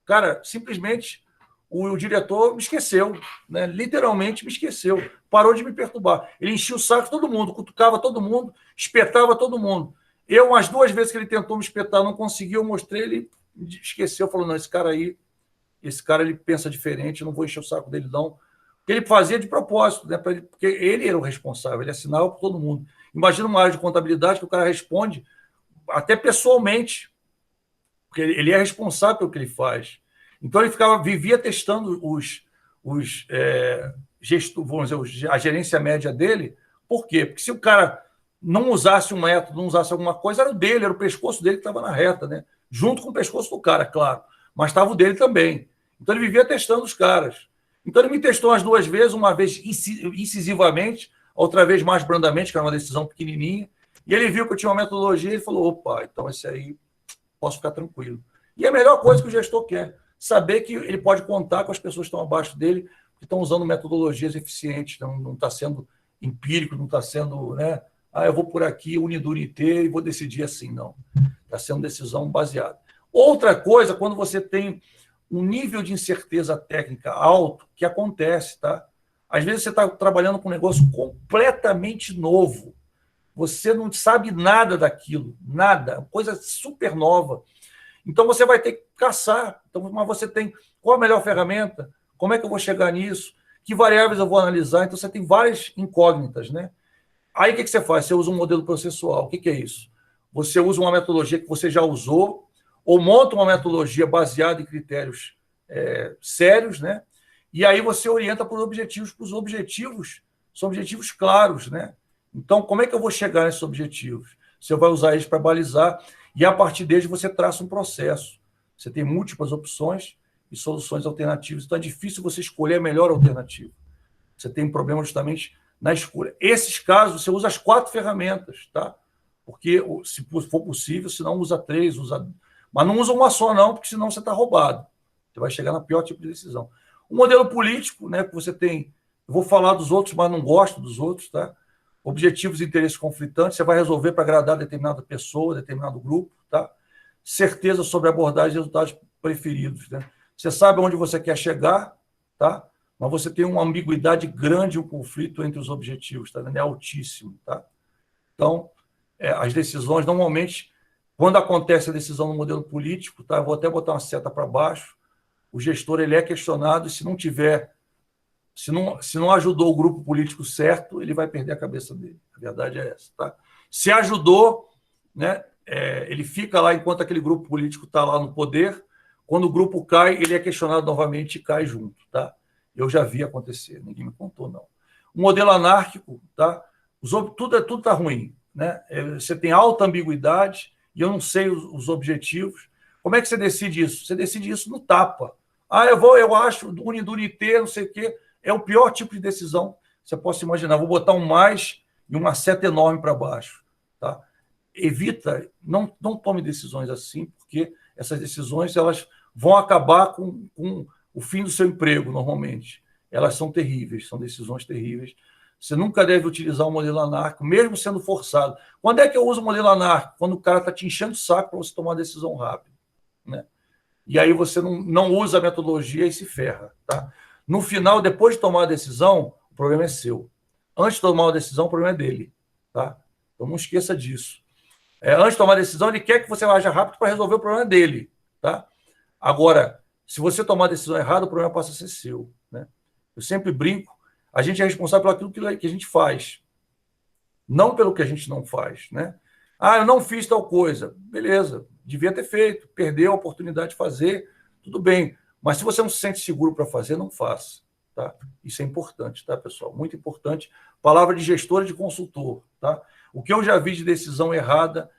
Cara, simplesmente o diretor me esqueceu, né? Literalmente me esqueceu. Parou de me perturbar. Ele enchia o saco de todo mundo, cutucava todo mundo, espetava todo mundo. Eu, as 2 vezes que ele tentou me espetar, não conseguiu, eu mostrei, ele esqueceu, falou, não, esse cara ele pensa diferente, eu não vou encher o saco dele, não. Porque ele fazia de propósito, né? Porque ele era o responsável, ele assinava para todo mundo. Imagina uma área de contabilidade que o cara responde até pessoalmente, porque ele é responsável pelo que ele faz. Então, ele vivia testando a gerência média dele. Por quê? Porque se o cara não usasse um método, não usasse alguma coisa, era o dele, era o pescoço dele que estava na reta, né? Junto com o pescoço do cara, claro. Mas estava o dele também. Então, ele vivia testando os caras. Então, ele me testou as 2 vezes, uma vez incisivamente, outra vez mais brandamente, que era uma decisão pequenininha, e ele viu que eu tinha uma metodologia e ele falou, opa, então esse aí posso ficar tranquilo. E é a melhor coisa que o gestor quer, saber que ele pode contar com as pessoas que estão abaixo dele, que estão usando metodologias eficientes, não está sendo empírico, não está sendo, né? Eu vou por aqui, unidunité, e vou decidir assim, não. Está sendo decisão baseada. Outra coisa, quando você tem um nível de incerteza técnica alto, que acontece, tá? Às vezes você está trabalhando com um negócio completamente novo, você não sabe nada daquilo, nada, coisa super nova. Então, você vai ter que caçar. Então, mas você tem qual a melhor ferramenta? Como é que eu vou chegar nisso? Que variáveis eu vou analisar? Então, você tem várias incógnitas, né? Aí, o que você faz? Você usa um modelo processual. O que é isso? Você usa uma metodologia que você já usou, ou monta uma metodologia baseada em critérios sérios, né? E aí você orienta para os objetivos. Para os objetivos, são objetivos claros, né? Então, como é que eu vou chegar nesses objetivos? Você vai usar eles para balizar, e a partir deles você traça um processo. Você tem múltiplas opções, e soluções alternativas. Então, é difícil você escolher a melhor alternativa. Você tem um problema justamente na escolha. Esses casos, você usa as 4 ferramentas, tá? Porque, se for possível, se não usa 3, mas não usa uma só, não, porque senão você está roubado. Você vai chegar na pior tipo de decisão. O modelo político, né, que você tem, eu vou falar dos outros, mas não gosto dos outros, tá? Objetivos e interesses conflitantes, você vai resolver para agradar determinada pessoa, determinado grupo, tá? Certeza sobre abordagem e resultados preferidos, né? Você sabe onde você quer chegar, tá? Mas você tem uma ambiguidade grande, um conflito entre os objetivos, tá? É altíssimo, tá? Então, as decisões, normalmente, quando acontece a decisão no modelo político, tá? Eu vou até botar uma seta para baixo, o gestor ele é questionado, e se não tiver, se não ajudou o grupo político certo, ele vai perder a cabeça dele. A verdade é essa, tá? Se ajudou, né, ele fica lá enquanto aquele grupo político está lá no poder. Quando o grupo cai, ele é questionado novamente e cai junto, tá? Eu já vi acontecer, ninguém me contou, não. O modelo anárquico, tá? Tudo está ruim, né? Você tem alta ambiguidade e eu não sei os objetivos. Como é que você decide isso? Você decide isso no tapa. Eu acho, unidunité, não sei o quê. É o pior tipo de decisão que você possa imaginar. Vou botar um mais e uma seta enorme para baixo, tá? Evita, não tome decisões assim, porque essas decisões elas vão acabar com o fim do seu emprego, normalmente. Elas são terríveis, são decisões terríveis. Você nunca deve utilizar o modelo anárquico, mesmo sendo forçado. Quando é que eu uso o modelo anárquico? Quando o cara está te enchendo o saco para você tomar uma decisão rápida, né? E aí você não usa a metodologia e se ferra, tá? No final, depois de tomar a decisão, o problema é seu. Antes de tomar a decisão, o problema é dele, tá? Então não esqueça disso. Antes de tomar a decisão, ele quer que você haja rápido para resolver o problema dele, tá? Agora, se você tomar a decisão errada, o problema passa a ser seu, né? Eu sempre brinco, a gente é responsável por aquilo que a gente faz, não pelo que a gente não faz, né? Eu não fiz tal coisa. Beleza, devia ter feito, perdeu a oportunidade de fazer, tudo bem. Mas se você não se sente seguro para fazer, não faça, tá? Isso é importante, tá, pessoal? Muito importante. Palavra de gestor e de consultor, tá? O que eu já vi de decisão errada,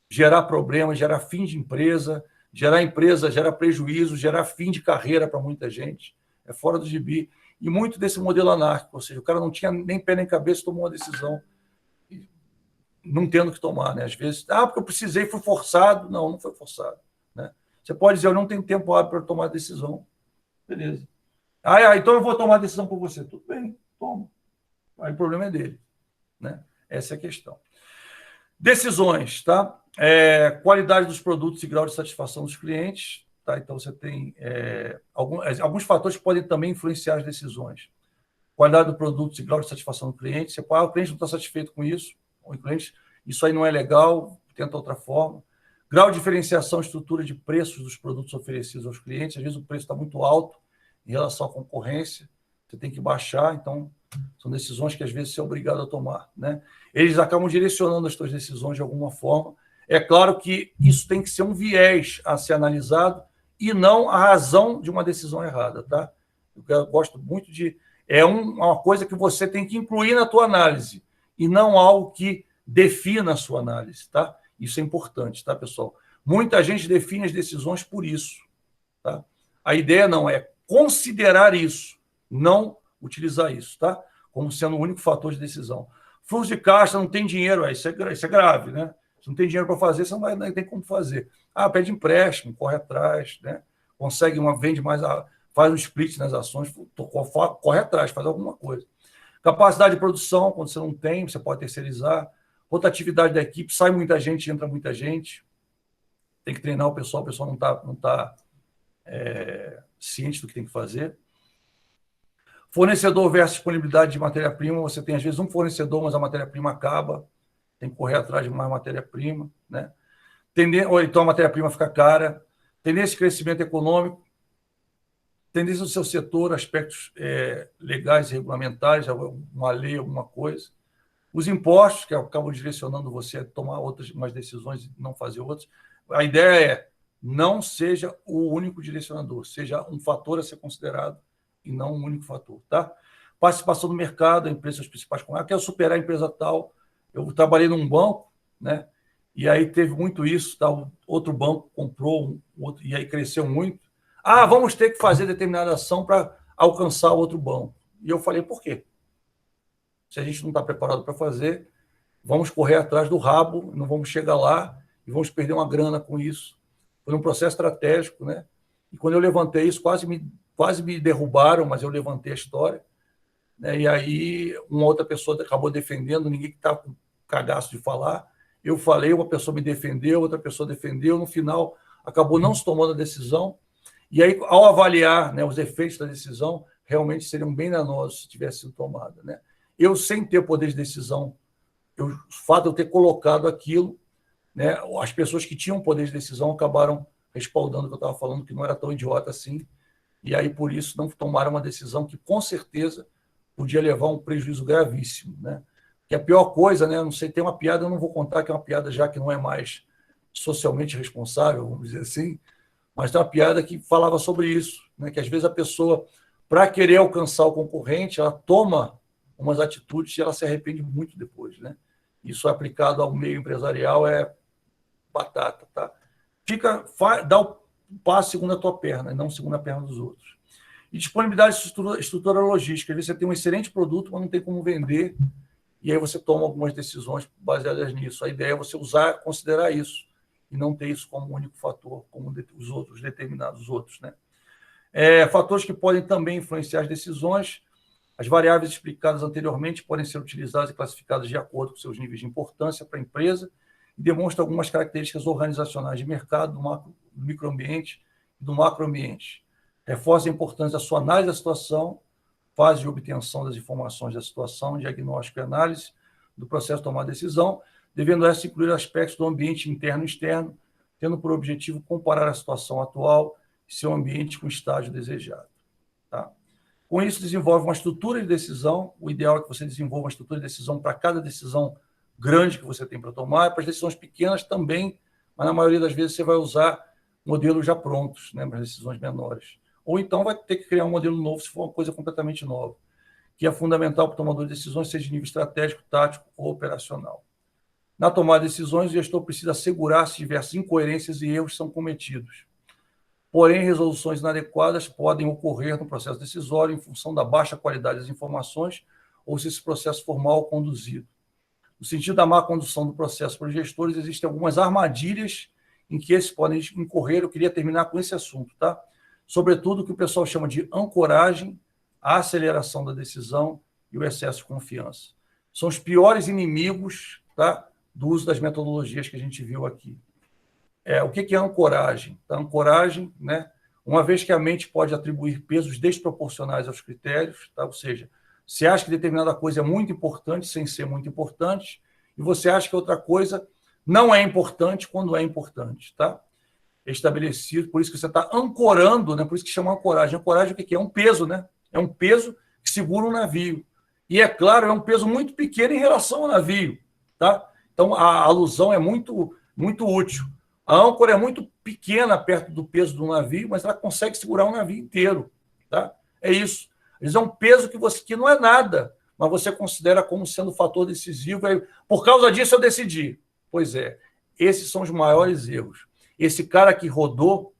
gerar problemas, gerar fim de empresa, gerar prejuízo, gerar fim de carreira para muita gente. É fora do gibi. E muito desse modelo anárquico, ou seja, o cara não tinha nem pé nem cabeça, tomou uma decisão não tendo que tomar, né? Às vezes, porque eu precisei, fui forçado. Não foi forçado, né? Você pode dizer, eu não tenho tempo hábil para tomar decisão. Beleza. Então eu vou tomar a decisão por você. Tudo bem, toma. Aí o problema é dele, né? Essa é a questão. Decisões, tá? Qualidade dos produtos e grau de satisfação dos clientes, tá? Então você tem alguns fatores que podem também influenciar as decisões. Qualidade do produto e grau de satisfação do cliente. O cliente não está satisfeito com isso. O cliente, isso aí não é legal, tenta outra forma. Grau de diferenciação, estrutura de preços dos produtos oferecidos aos clientes. Às vezes o preço está muito alto em relação à concorrência, você tem que baixar, então são decisões que às vezes você é obrigado a tomar, né? Eles acabam direcionando as suas decisões de alguma forma. É claro que isso tem que ser um viés a ser analisado e não a razão de uma decisão errada, tá? Eu gosto muito de... uma coisa que você tem que incluir na tua análise e não algo que defina a sua análise, tá? Isso é importante, tá, pessoal? Muita gente define as decisões por isso, tá? A ideia não é considerar isso, não utilizar isso, tá? Como sendo o único fator de decisão. Fluxo de caixa, não tem dinheiro, isso é grave, né? Se não tem dinheiro para fazer, você não tem como fazer. Pede empréstimo, corre atrás, né? Vende mais, faz um split nas ações, corre atrás, faz alguma coisa. Capacidade de produção, quando você não tem, você pode terceirizar. Rotatividade da equipe, sai muita gente, entra muita gente. Tem que treinar o pessoal não está ciente do que tem que fazer. Fornecedor versus disponibilidade de matéria-prima. Você tem, às vezes, um fornecedor, mas a matéria-prima acaba. Tem que correr atrás de mais matéria-prima, né? Ou então a matéria-prima fica cara. Tendência de crescimento econômico. Tendência do seu setor, aspectos legais e regulamentares, uma lei, alguma coisa. Os impostos, que acabam direcionando você a tomar umas decisões e não fazer outras. A ideia é não seja o único direcionador, seja um fator a ser considerado e não um único fator, tá? Participação do mercado, a empresa, as principais... quero superar a empresa tal. Eu trabalhei num banco, né? E aí teve muito isso, tá? Outro banco comprou, e aí cresceu muito. Ah, vamos ter que fazer determinada ação para alcançar outro banco. E eu falei, por quê? Se a gente não está preparado para fazer, vamos correr atrás do rabo, não vamos chegar lá e vamos perder uma grana com isso. Foi um processo estratégico, né? E quando eu levantei isso, quase me derrubaram, mas eu levantei a história. Né? E aí uma outra pessoa acabou defendendo, ninguém que estava com cagaço de falar. Eu falei, uma pessoa me defendeu, outra pessoa defendeu. No final, acabou não se tomando a decisão. E aí, ao avaliar, né, os efeitos da decisão, realmente seriam bem danosos se tivesse sido tomada. Né? Eu, sem ter poder de decisão, o fato de eu ter colocado aquilo, né, as pessoas que tinham poder de decisão acabaram respaldando o que eu estava falando, que não era tão idiota assim, e aí, por isso, não tomaram uma decisão que, com certeza, podia levar a um prejuízo gravíssimo. Né? Que a pior coisa, né, não sei, tem uma piada, eu não vou contar que é uma piada já que não é mais socialmente responsável, vamos dizer assim, mas tem uma piada que falava sobre isso, né, que às vezes a pessoa, para querer alcançar o concorrente, ela toma umas atitudes e ela se arrepende muito depois. Né? Isso aplicado ao meio empresarial é batata. Tá? Dá o passo segundo a tua perna, e não segundo a perna dos outros. E disponibilidade de estrutura logística. Às vezes você tem um excelente produto, mas não tem como vender, e aí você toma algumas decisões baseadas nisso. A ideia é você considerar isso, e não ter isso como único fator, como os outros, determinados outros. Né? Fatores que podem também influenciar as decisões. As variáveis explicadas anteriormente podem ser utilizadas e classificadas de acordo com seus níveis de importância para a empresa e demonstram algumas características organizacionais de mercado, do microambiente e do macroambiente. Reforça a importância da sua análise da situação, fase de obtenção das informações da situação, diagnóstico e análise do processo de tomar decisão, devendo essa incluir aspectos do ambiente interno e externo, tendo por objetivo comparar a situação atual e seu ambiente com o estágio desejado. Tá? Com isso, desenvolve uma estrutura de decisão. O ideal é que você desenvolva uma estrutura de decisão para cada decisão grande que você tem para tomar, para as decisões pequenas também, mas na maioria das vezes você vai usar modelos já prontos, né, para as decisões menores. Ou então vai ter que criar um modelo novo se for uma coisa completamente nova, que é fundamental para o tomador de decisões, seja de nível estratégico, tático ou operacional. Na tomada de decisões, o gestor precisa assegurar se diversas incoerências e erros são cometidos. Porém, resoluções inadequadas podem ocorrer no processo decisório em função da baixa qualidade das informações ou se esse processo for mal conduzido. No sentido da má condução do processo por gestores, existem algumas armadilhas em que esses podem incorrer. Eu queria terminar com esse assunto, tá? Sobretudo o que o pessoal chama de ancoragem, a aceleração da decisão e o excesso de confiança. São os piores inimigos, tá, do uso das metodologias que a gente viu aqui. O que é ancoragem? A ancoragem, né, uma vez que a mente pode atribuir pesos desproporcionais aos critérios, tá? Ou seja, você acha que determinada coisa é muito importante sem ser muito importante, e você acha que outra coisa não é importante quando é importante. Tá? É estabelecido, por isso que você está ancorando, né? Por isso que chama ancoragem. Ancoragem o que é? É um peso, né? É um peso que segura um navio. E, é claro, é um peso muito pequeno em relação ao navio. Tá? Então, a alusão é muito, muito útil. A âncora é muito pequena perto do peso do navio, mas ela consegue segurar um navio inteiro. Tá? É isso. Eles é um peso que não é nada, mas você considera como sendo um fator decisivo. Aí, por causa disso, eu decidi. Pois é, esses são os maiores erros. Esse cara que rodou,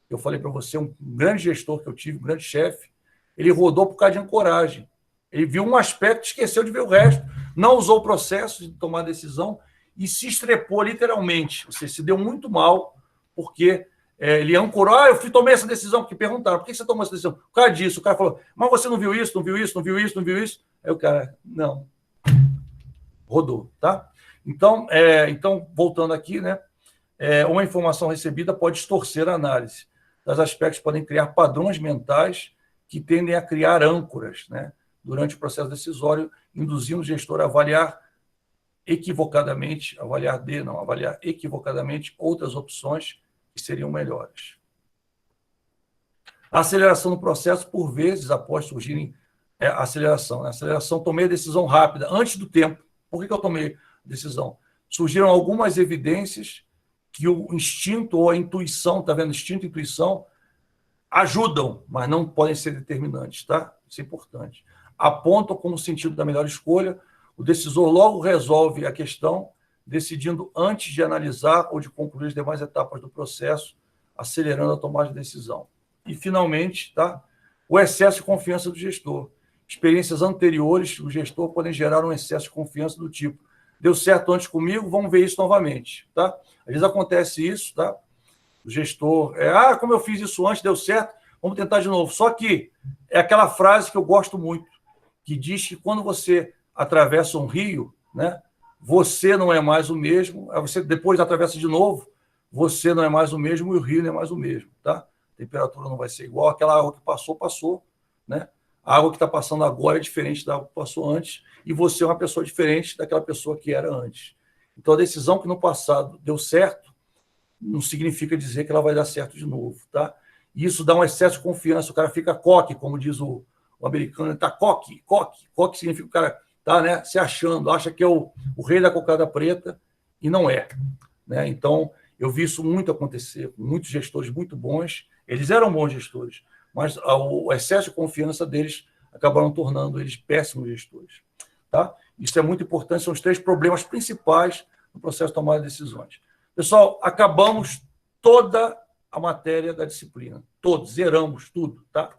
eu falei para você, um grande gestor que eu tive, um grande chefe, ele rodou por causa de ancoragem. Ele viu um aspecto e esqueceu de ver o resto. Não usou o processo de tomar decisão e se estrepou literalmente. Você se deu muito mal, porque ele ancorou. Eu tomei essa decisão, porque perguntaram, por que você tomou essa decisão? Por causa disso. O cara falou, mas você não viu isso, não viu isso, não viu isso, não viu isso? Aí o cara, não. Rodou, tá? Então, voltando aqui, né? Uma informação recebida pode distorcer a análise. Os aspectos podem criar padrões mentais que tendem a criar âncoras, né? Durante o processo decisório, induzindo o gestor a avaliar equivocadamente outras opções que seriam melhores. A aceleração do processo, por vezes, após surgirem aceleração. Né? Aceleração, tomei a decisão rápida, antes do tempo. Por que eu tomei a decisão? Surgiram algumas evidências que o instinto ou a intuição, está vendo? Instinto e intuição ajudam, mas não podem ser determinantes, tá? Isso é importante. Apontam como sentido da melhor escolha, o decisor logo resolve a questão, decidindo antes de analisar ou de concluir as demais etapas do processo, acelerando a tomada de decisão. E, finalmente, tá? O excesso de confiança do gestor. Experiências anteriores do gestor podem gerar um excesso de confiança do tipo: deu certo antes comigo, vamos ver isso novamente. Tá? Às vezes acontece isso, tá? O gestor, como eu fiz isso antes, deu certo, vamos tentar de novo. Só que é aquela frase que eu gosto muito, que diz que quando você atravessa um rio, né, você não é mais o mesmo, você depois atravessa de novo, você não é mais o mesmo e o rio não é mais o mesmo. Tá? A temperatura não vai ser igual, aquela água que passou, passou. Né? A água que está passando agora é diferente da água que passou antes, e você é uma pessoa diferente daquela pessoa que era antes. Então, a decisão que no passado deu certo, não significa dizer que ela vai dar certo de novo. Tá? E isso dá um excesso de confiança, o cara fica coque, como diz o americano, está coque. Coque significa que o cara está, né, se achando, acha que é o rei da cocada preta, e não é. Né? Então, eu vi isso muito acontecer, com muitos gestores muito bons, eles eram bons gestores, mas o excesso de confiança deles acabaram tornando eles péssimos gestores. Tá? Isso é muito importante, são os 3 problemas principais no processo de tomada de decisões. Pessoal, acabamos toda a matéria da disciplina, todos, zeramos tudo. Tá?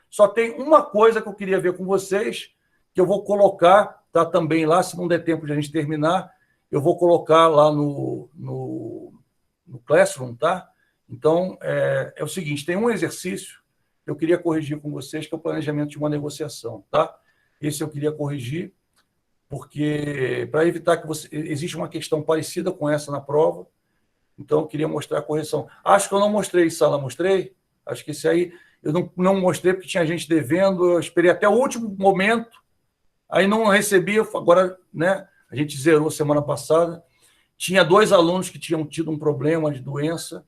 Só tem uma coisa que eu queria ver com vocês, que eu vou colocar, tá, também lá, se não der tempo de a gente terminar, eu vou colocar lá no Classroom, tá? Então, é o seguinte, tem um exercício que eu queria corrigir com vocês, que é o planejamento de uma negociação, tá? Esse eu queria corrigir, porque para evitar que existe uma questão parecida com essa na prova, então eu queria mostrar a correção. Acho que eu não mostrei, Sala, mostrei? Acho que esse aí eu não mostrei porque tinha gente devendo, eu esperei até o último momento, aí não recebi, agora, né, a gente zerou semana passada, tinha 2 alunos que tinham tido um problema de doença,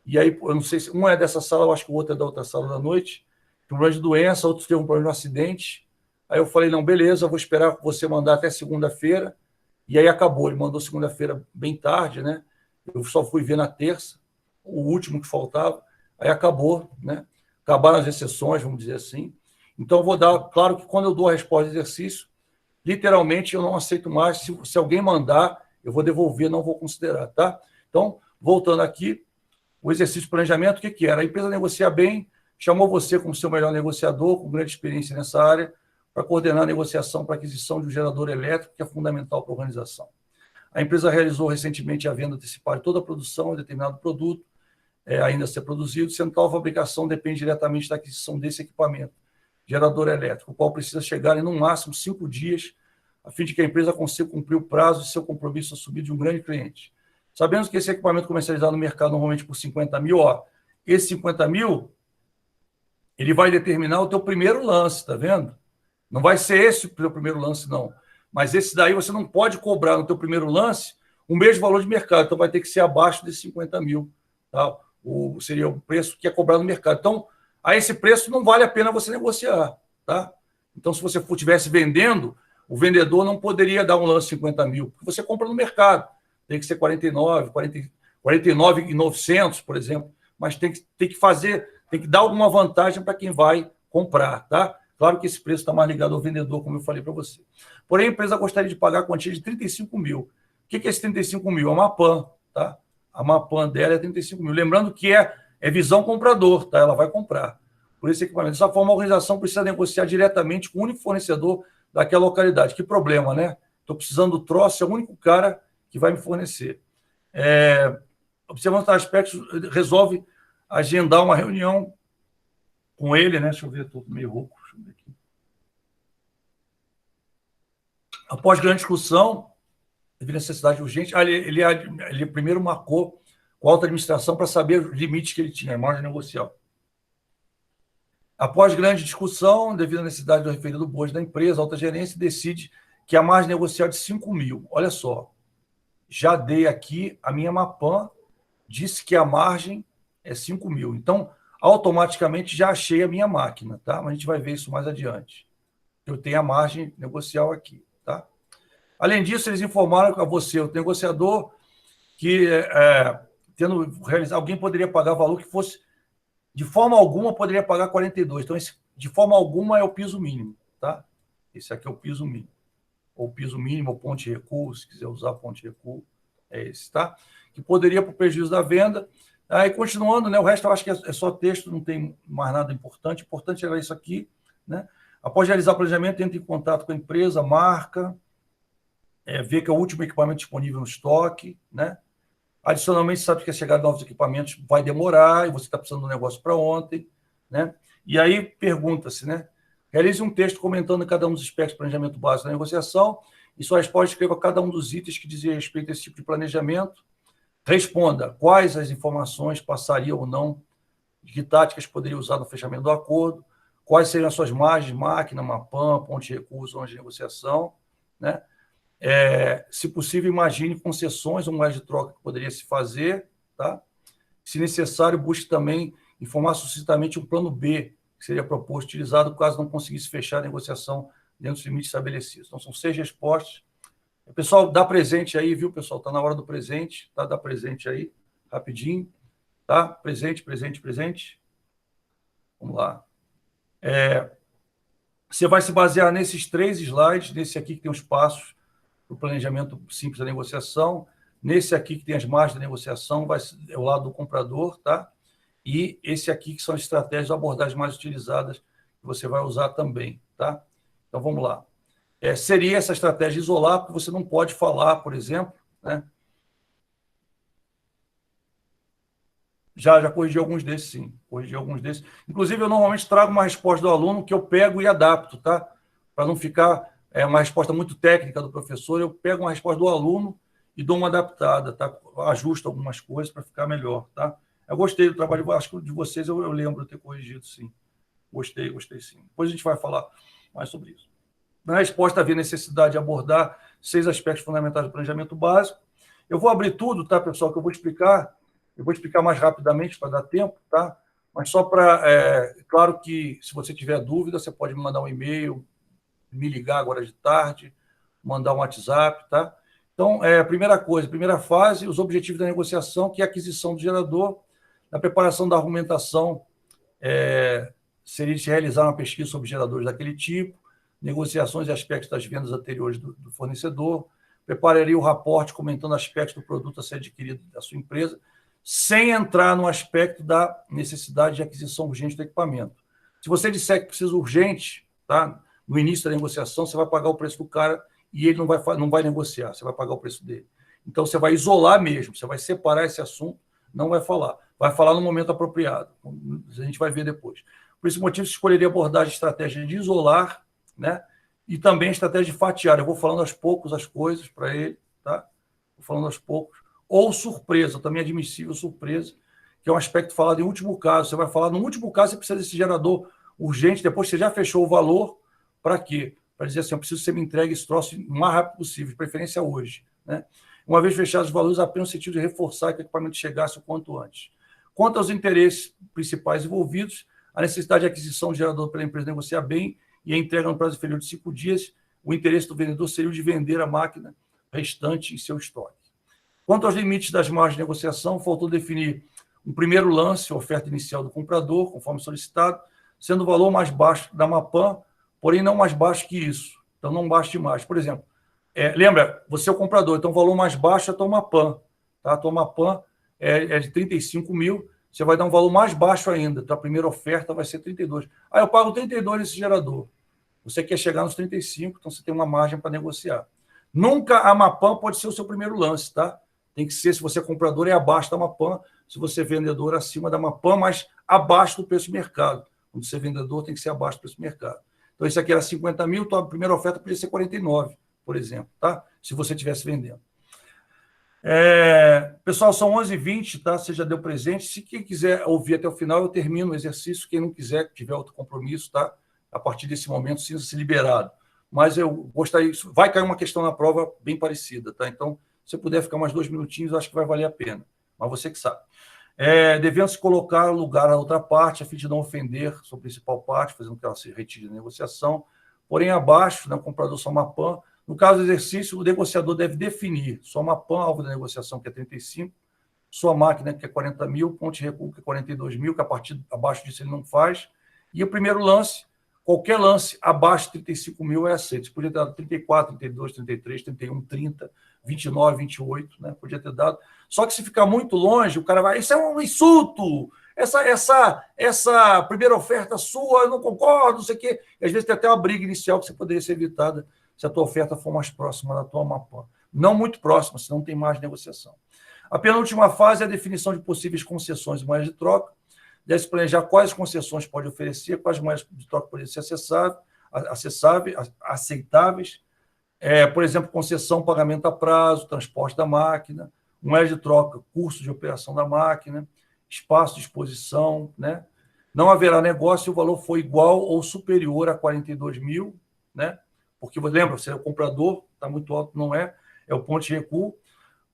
e aí, eu não sei se um é dessa sala, eu acho que o outro é da outra sala da noite, um problema de doença, outro teve um problema de acidente. Aí eu falei, não, beleza, eu vou esperar você mandar até segunda-feira, e aí acabou, ele mandou segunda-feira bem tarde, né? Eu só fui ver na terça, o último que faltava, aí acabou, né? Acabaram as exceções, vamos dizer assim. Então, eu vou dar, claro que quando eu dou a resposta de exercício, literalmente eu não aceito mais, se alguém mandar, eu vou devolver, não vou considerar, tá? Então, voltando aqui, o exercício de planejamento, o que era? A empresa negocia bem, chamou você como seu melhor negociador, com grande experiência nessa área, para coordenar a negociação para aquisição de um gerador elétrico, que é fundamental para a organização. A empresa realizou recentemente a venda antecipada de toda a produção de determinado produto, ainda a ser produzido, sendo tal a fabricação depende diretamente da aquisição desse equipamento, gerador elétrico, o qual precisa chegar em, no máximo, 5 dias, a fim de que a empresa consiga cumprir o prazo de seu compromisso assumido de um grande cliente. Sabemos que esse equipamento comercializado no mercado normalmente por 50 mil, esse 50 mil, ele vai determinar o teu primeiro lance, tá vendo? Não vai ser esse o teu primeiro lance, não. Mas esse daí você não pode cobrar no teu primeiro lance o mesmo valor de mercado, então vai ter que ser abaixo desses 50 mil. Tá? Seria o preço que é cobrado no mercado. Então, a esse preço não vale a pena você negociar. Tá? Então, se você estivesse vendendo, o vendedor não poderia dar um lance de 50 mil, porque você compra no mercado. Tem que ser 49.900, por exemplo, mas tem que fazer, tem que dar alguma vantagem para quem vai comprar, tá? Claro que esse preço está mais ligado ao vendedor, como eu falei para você. Porém, a empresa gostaria de pagar a quantia de 35 mil. O que é esse 35 mil? É uma PAN, tá? A MAPAN dela é 35 mil. Lembrando que é visão comprador, tá? Ela vai comprar por esse equipamento. Dessa forma, a organização precisa negociar diretamente com o único fornecedor daquela localidade. Que problema, né? Estou precisando do troço, é o único cara que vai me fornecer. Observando os aspectos, resolve agendar uma reunião com ele, né? Deixa eu ver, estou meio rouco. Deixa eu ver aqui. Após grande discussão, devido à necessidade urgente, ele primeiro marcou com a alta administração para saber os limites que ele tinha, a margem negocial. Após grande discussão, devido à necessidade do referido bojo da empresa, a alta gerência decide que a margem negocial é de 5 mil. Olha só, já dei aqui a minha MAPAN, disse que a margem é 5 mil. Então, automaticamente já achei a minha máquina, tá? Mas a gente vai ver isso mais adiante. Eu tenho a margem negocial aqui, tá? Além disso, eles informaram a você, o negociador, que tendo realizado, alguém poderia pagar valor que fosse, de forma alguma, poderia pagar 42. Então, esse, de forma alguma, é o piso mínimo, tá? Esse aqui é o piso mínimo. Ou piso mínimo, ou ponto de recuo, se quiser usar ponto de recuo, é esse, tá? Que poderia, por prejuízo da venda, Aí, continuando, né, o resto eu acho que é só texto, não tem mais nada importante. O importante era isso aqui, né? Após realizar o planejamento, entre em contato com a empresa, marca, ver que é o último equipamento disponível no estoque, né? Adicionalmente, sabe que a chegada de novos equipamentos vai demorar e você está precisando do negócio para ontem, né? E aí pergunta-se, né? Realize um texto comentando cada um dos aspectos do planejamento básico da negociação e sua resposta escreva cada um dos itens que dizem respeito a esse tipo de planejamento. Responda quais as informações passariam ou não, de que táticas poderia usar no fechamento do acordo, quais seriam as suas margens, máquina, MAPAM, ponto de recurso, onde de negociação, né? Se possível, imagine concessões ou moeda de troca que poderia se fazer, tá? Se necessário, busque também informar sucintamente um plano B, que seria proposto, utilizado caso não conseguisse fechar a negociação dentro dos limites estabelecidos. Então, são 6 respostas. Pessoal, dá presente aí, viu, pessoal? Está na hora do presente, tá? Dá presente aí, rapidinho, tá? Presente, presente, presente. Vamos lá. Você vai se basear nesses 3 slides, nesse aqui que tem os passos para o planejamento simples da negociação, nesse aqui que tem as margens da negociação, é o lado do comprador, tá? E esse aqui que são as estratégias ou abordagens mais utilizadas que você vai usar também, tá? Então, vamos lá. Seria essa estratégia isolar, porque você não pode falar, por exemplo, né? Já corrigi alguns desses, sim. Corrigi alguns desses. Inclusive, eu normalmente trago uma resposta do aluno que eu pego e adapto, tá? Para não ficar uma resposta muito técnica do professor, eu pego uma resposta do aluno e dou uma adaptada, tá? Ajusto algumas coisas para ficar melhor, tá? Eu gostei do trabalho, acho que de vocês eu lembro de ter corrigido, sim. Gostei sim. Depois a gente vai falar mais sobre isso. Na resposta, havia necessidade de abordar 6 aspectos fundamentais do planejamento básico. Eu vou abrir tudo, tá, pessoal, que eu vou explicar. Eu vou explicar mais rapidamente para dar tempo, tá? Mas só para... claro que, se você tiver dúvida, você pode me mandar um e-mail, me ligar agora de tarde, mandar um WhatsApp, tá? Então, primeira coisa, primeira fase, os objetivos da negociação, que é a aquisição do gerador, a preparação da argumentação, seria de realizar uma pesquisa sobre geradores daquele tipo, negociações e aspectos das vendas anteriores do fornecedor, prepararia o raporte comentando aspectos do produto a ser adquirido da sua empresa, sem entrar no aspecto da necessidade de aquisição urgente do equipamento. Se você disser que precisa urgente, tá? No início da negociação, você vai pagar o preço do cara e ele não vai negociar, você vai pagar o preço dele. Então, você vai isolar mesmo, você vai separar esse assunto, não vai falar. Vai falar no momento apropriado. A gente vai ver depois. Por esse motivo, você escolheria abordar a estratégia de isolar, né? E também a estratégia de fatiar. Eu vou falando aos poucos as coisas para ele, tá? Vou falando aos poucos. Ou surpresa, também é admissível surpresa, que é um aspecto falado em último caso. Você vai falar, no último caso, você precisa desse gerador urgente, depois você já fechou o valor, para quê? Para dizer assim, eu preciso que você me entregue esse troço o mais rápido possível, de preferência hoje, né? Uma vez fechados os valores, apenas no sentido de reforçar que o equipamento chegasse o quanto antes. Quanto aos interesses principais envolvidos, a necessidade de aquisição do gerador pela empresa negociar bem e a entrega no prazo inferior de 5 dias, o interesse do vendedor seria o de vender a máquina restante em seu estoque. Quanto aos limites das margens de negociação, faltou definir um primeiro lance, a oferta inicial do comprador, conforme solicitado, sendo o valor mais baixo da MAPAM, porém não mais baixo que isso. Então, não baixe demais. Por exemplo, lembra, você é o comprador, então o valor mais baixo é a tua MAPAM. Tá? A tua MAPAM é de 35 mil, você vai dar um valor mais baixo ainda. A primeira oferta vai ser 32. Eu pago 32 nesse gerador. Você quer chegar nos 35, então você tem uma margem para negociar. Nunca a MAPAM pode ser o seu primeiro lance, tá? Tem que ser, se você é comprador, é abaixo da MAPAM, se você é vendedor, acima da MAPAM, mas abaixo do preço de mercado. Quando você é vendedor, tem que ser abaixo do preço de mercado. Então, isso aqui era 50 mil, a primeira oferta podia ser 49, por exemplo, tá? Se você estivesse vendendo. Pessoal, são 11h20, tá? Você já deu presente. Se quem quiser ouvir até o final, eu termino o exercício. Quem não quiser, tiver outro compromisso, tá? A partir desse momento, sinta-se liberado. Mas eu gostaria... Vai cair uma questão na prova bem parecida, tá? Então, se puder ficar mais 2 minutinhos, acho que vai valer a pena. Mas você que sabe. Devendo-se colocar lugar à outra parte, a fim de não ofender sua principal parte, fazendo com que ela se retire da negociação. Porém, abaixo, né, o comprador só MAPAM. No caso do exercício, o negociador deve definir sua MAPAM, alvo da negociação, que é 35, sua máquina, que é 40 mil, ponto de recuo, que é 42 mil, que a partir abaixo disso ele não faz. E o primeiro lance, qualquer lance abaixo de 35 mil é aceito. Você podia ter dado 34, 32, 33, 31, 30, 29, 28, né? Podia ter dado. Só que se ficar muito longe, o cara vai, isso é um insulto, essa primeira oferta sua, eu não concordo, não sei o quê. E às vezes tem até uma briga inicial que você poderia ser evitada se a tua oferta for mais próxima da tua Amapá. Não muito próxima, senão tem mais negociação. A penúltima fase é a definição de possíveis concessões e moedas de troca. Deve-se planejar quais concessões pode oferecer, quais moedas de troca podem ser aceitáveis. Por exemplo, concessão, pagamento a prazo, transporte da máquina, moeda de troca, custo de operação da máquina, espaço de exposição, né? Não haverá negócio se o valor for igual ou superior a 42 mil, né? Porque, lembra, você é o comprador, está muito alto, não é o ponto de recuo.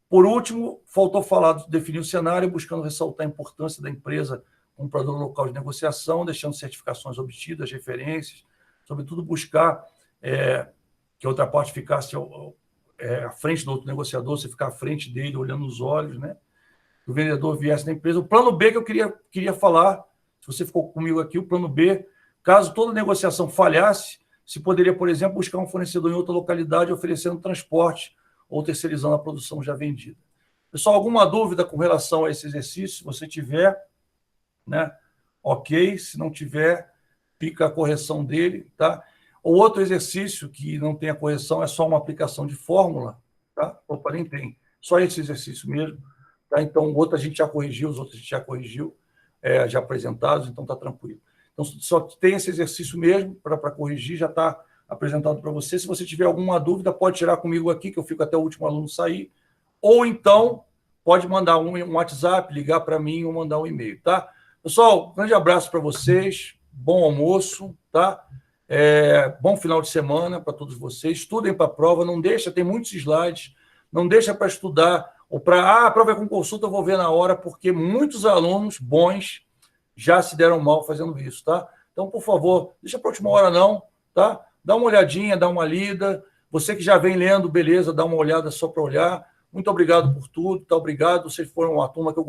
Por último, faltou falar de definir o cenário, buscando ressaltar a importância da empresa comprador local de negociação, deixando certificações obtidas, referências, sobretudo buscar que a outra parte ficasse à frente do outro negociador, você ficar à frente dele, olhando nos olhos, né? Que o vendedor viesse da empresa. O plano B que eu queria falar, se você ficou comigo aqui, o plano B, caso toda negociação falhasse, se poderia, por exemplo, buscar um fornecedor em outra localidade oferecendo transporte ou terceirizando a produção já vendida. Pessoal, alguma dúvida com relação a esse exercício? Se você tiver, né? Ok, se não tiver, fica a correção dele, tá? O outro exercício que não tem a correção é só uma aplicação de fórmula, tá? Opa, nem tem. Só esse exercício mesmo, tá? Então, o outro a gente já corrigiu, os outros a gente já corrigiu, já apresentados, então está tranquilo. Então, só tem esse exercício mesmo para corrigir, já está apresentado para você. Se você tiver alguma dúvida, pode tirar comigo aqui, que eu fico até o último aluno sair, ou então pode mandar um WhatsApp, ligar para mim ou mandar um e-mail, tá? Pessoal, grande abraço para vocês, bom almoço, tá? Bom final de semana para todos vocês. Estudem para a prova, não deixa, tem muitos slides, não deixa para estudar, ou para, a prova é com consulta, eu vou ver na hora, porque muitos alunos bons já se deram mal fazendo isso, tá? Então, por favor, deixa para a última hora não, tá? Dá uma olhadinha, dá uma lida. Você que já vem lendo, beleza, dá uma olhada só para olhar. Muito obrigado por tudo, tá? Obrigado. Vocês foram uma turma que eu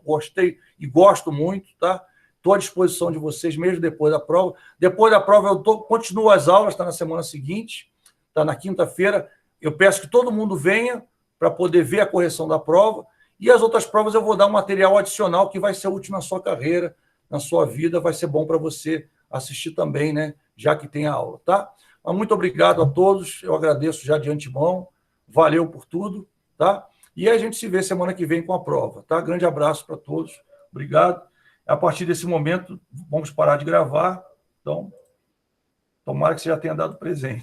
gostei e gosto muito, tá? Estou à disposição de vocês, mesmo depois da prova. Depois da prova, eu continuo as aulas, está na semana seguinte, está na quinta-feira. Eu peço que todo mundo venha para poder ver a correção da prova. E as outras provas eu vou dar um material adicional que vai ser útil na sua carreira, na sua vida, vai ser bom para você assistir também, né? Já que tem a aula, tá? Mas muito obrigado a todos, eu agradeço já de antemão, valeu por tudo, tá? E a gente se vê semana que vem com a prova, tá? Grande abraço para todos, obrigado. A partir desse momento, vamos parar de gravar, então, tomara que você já tenha dado presente.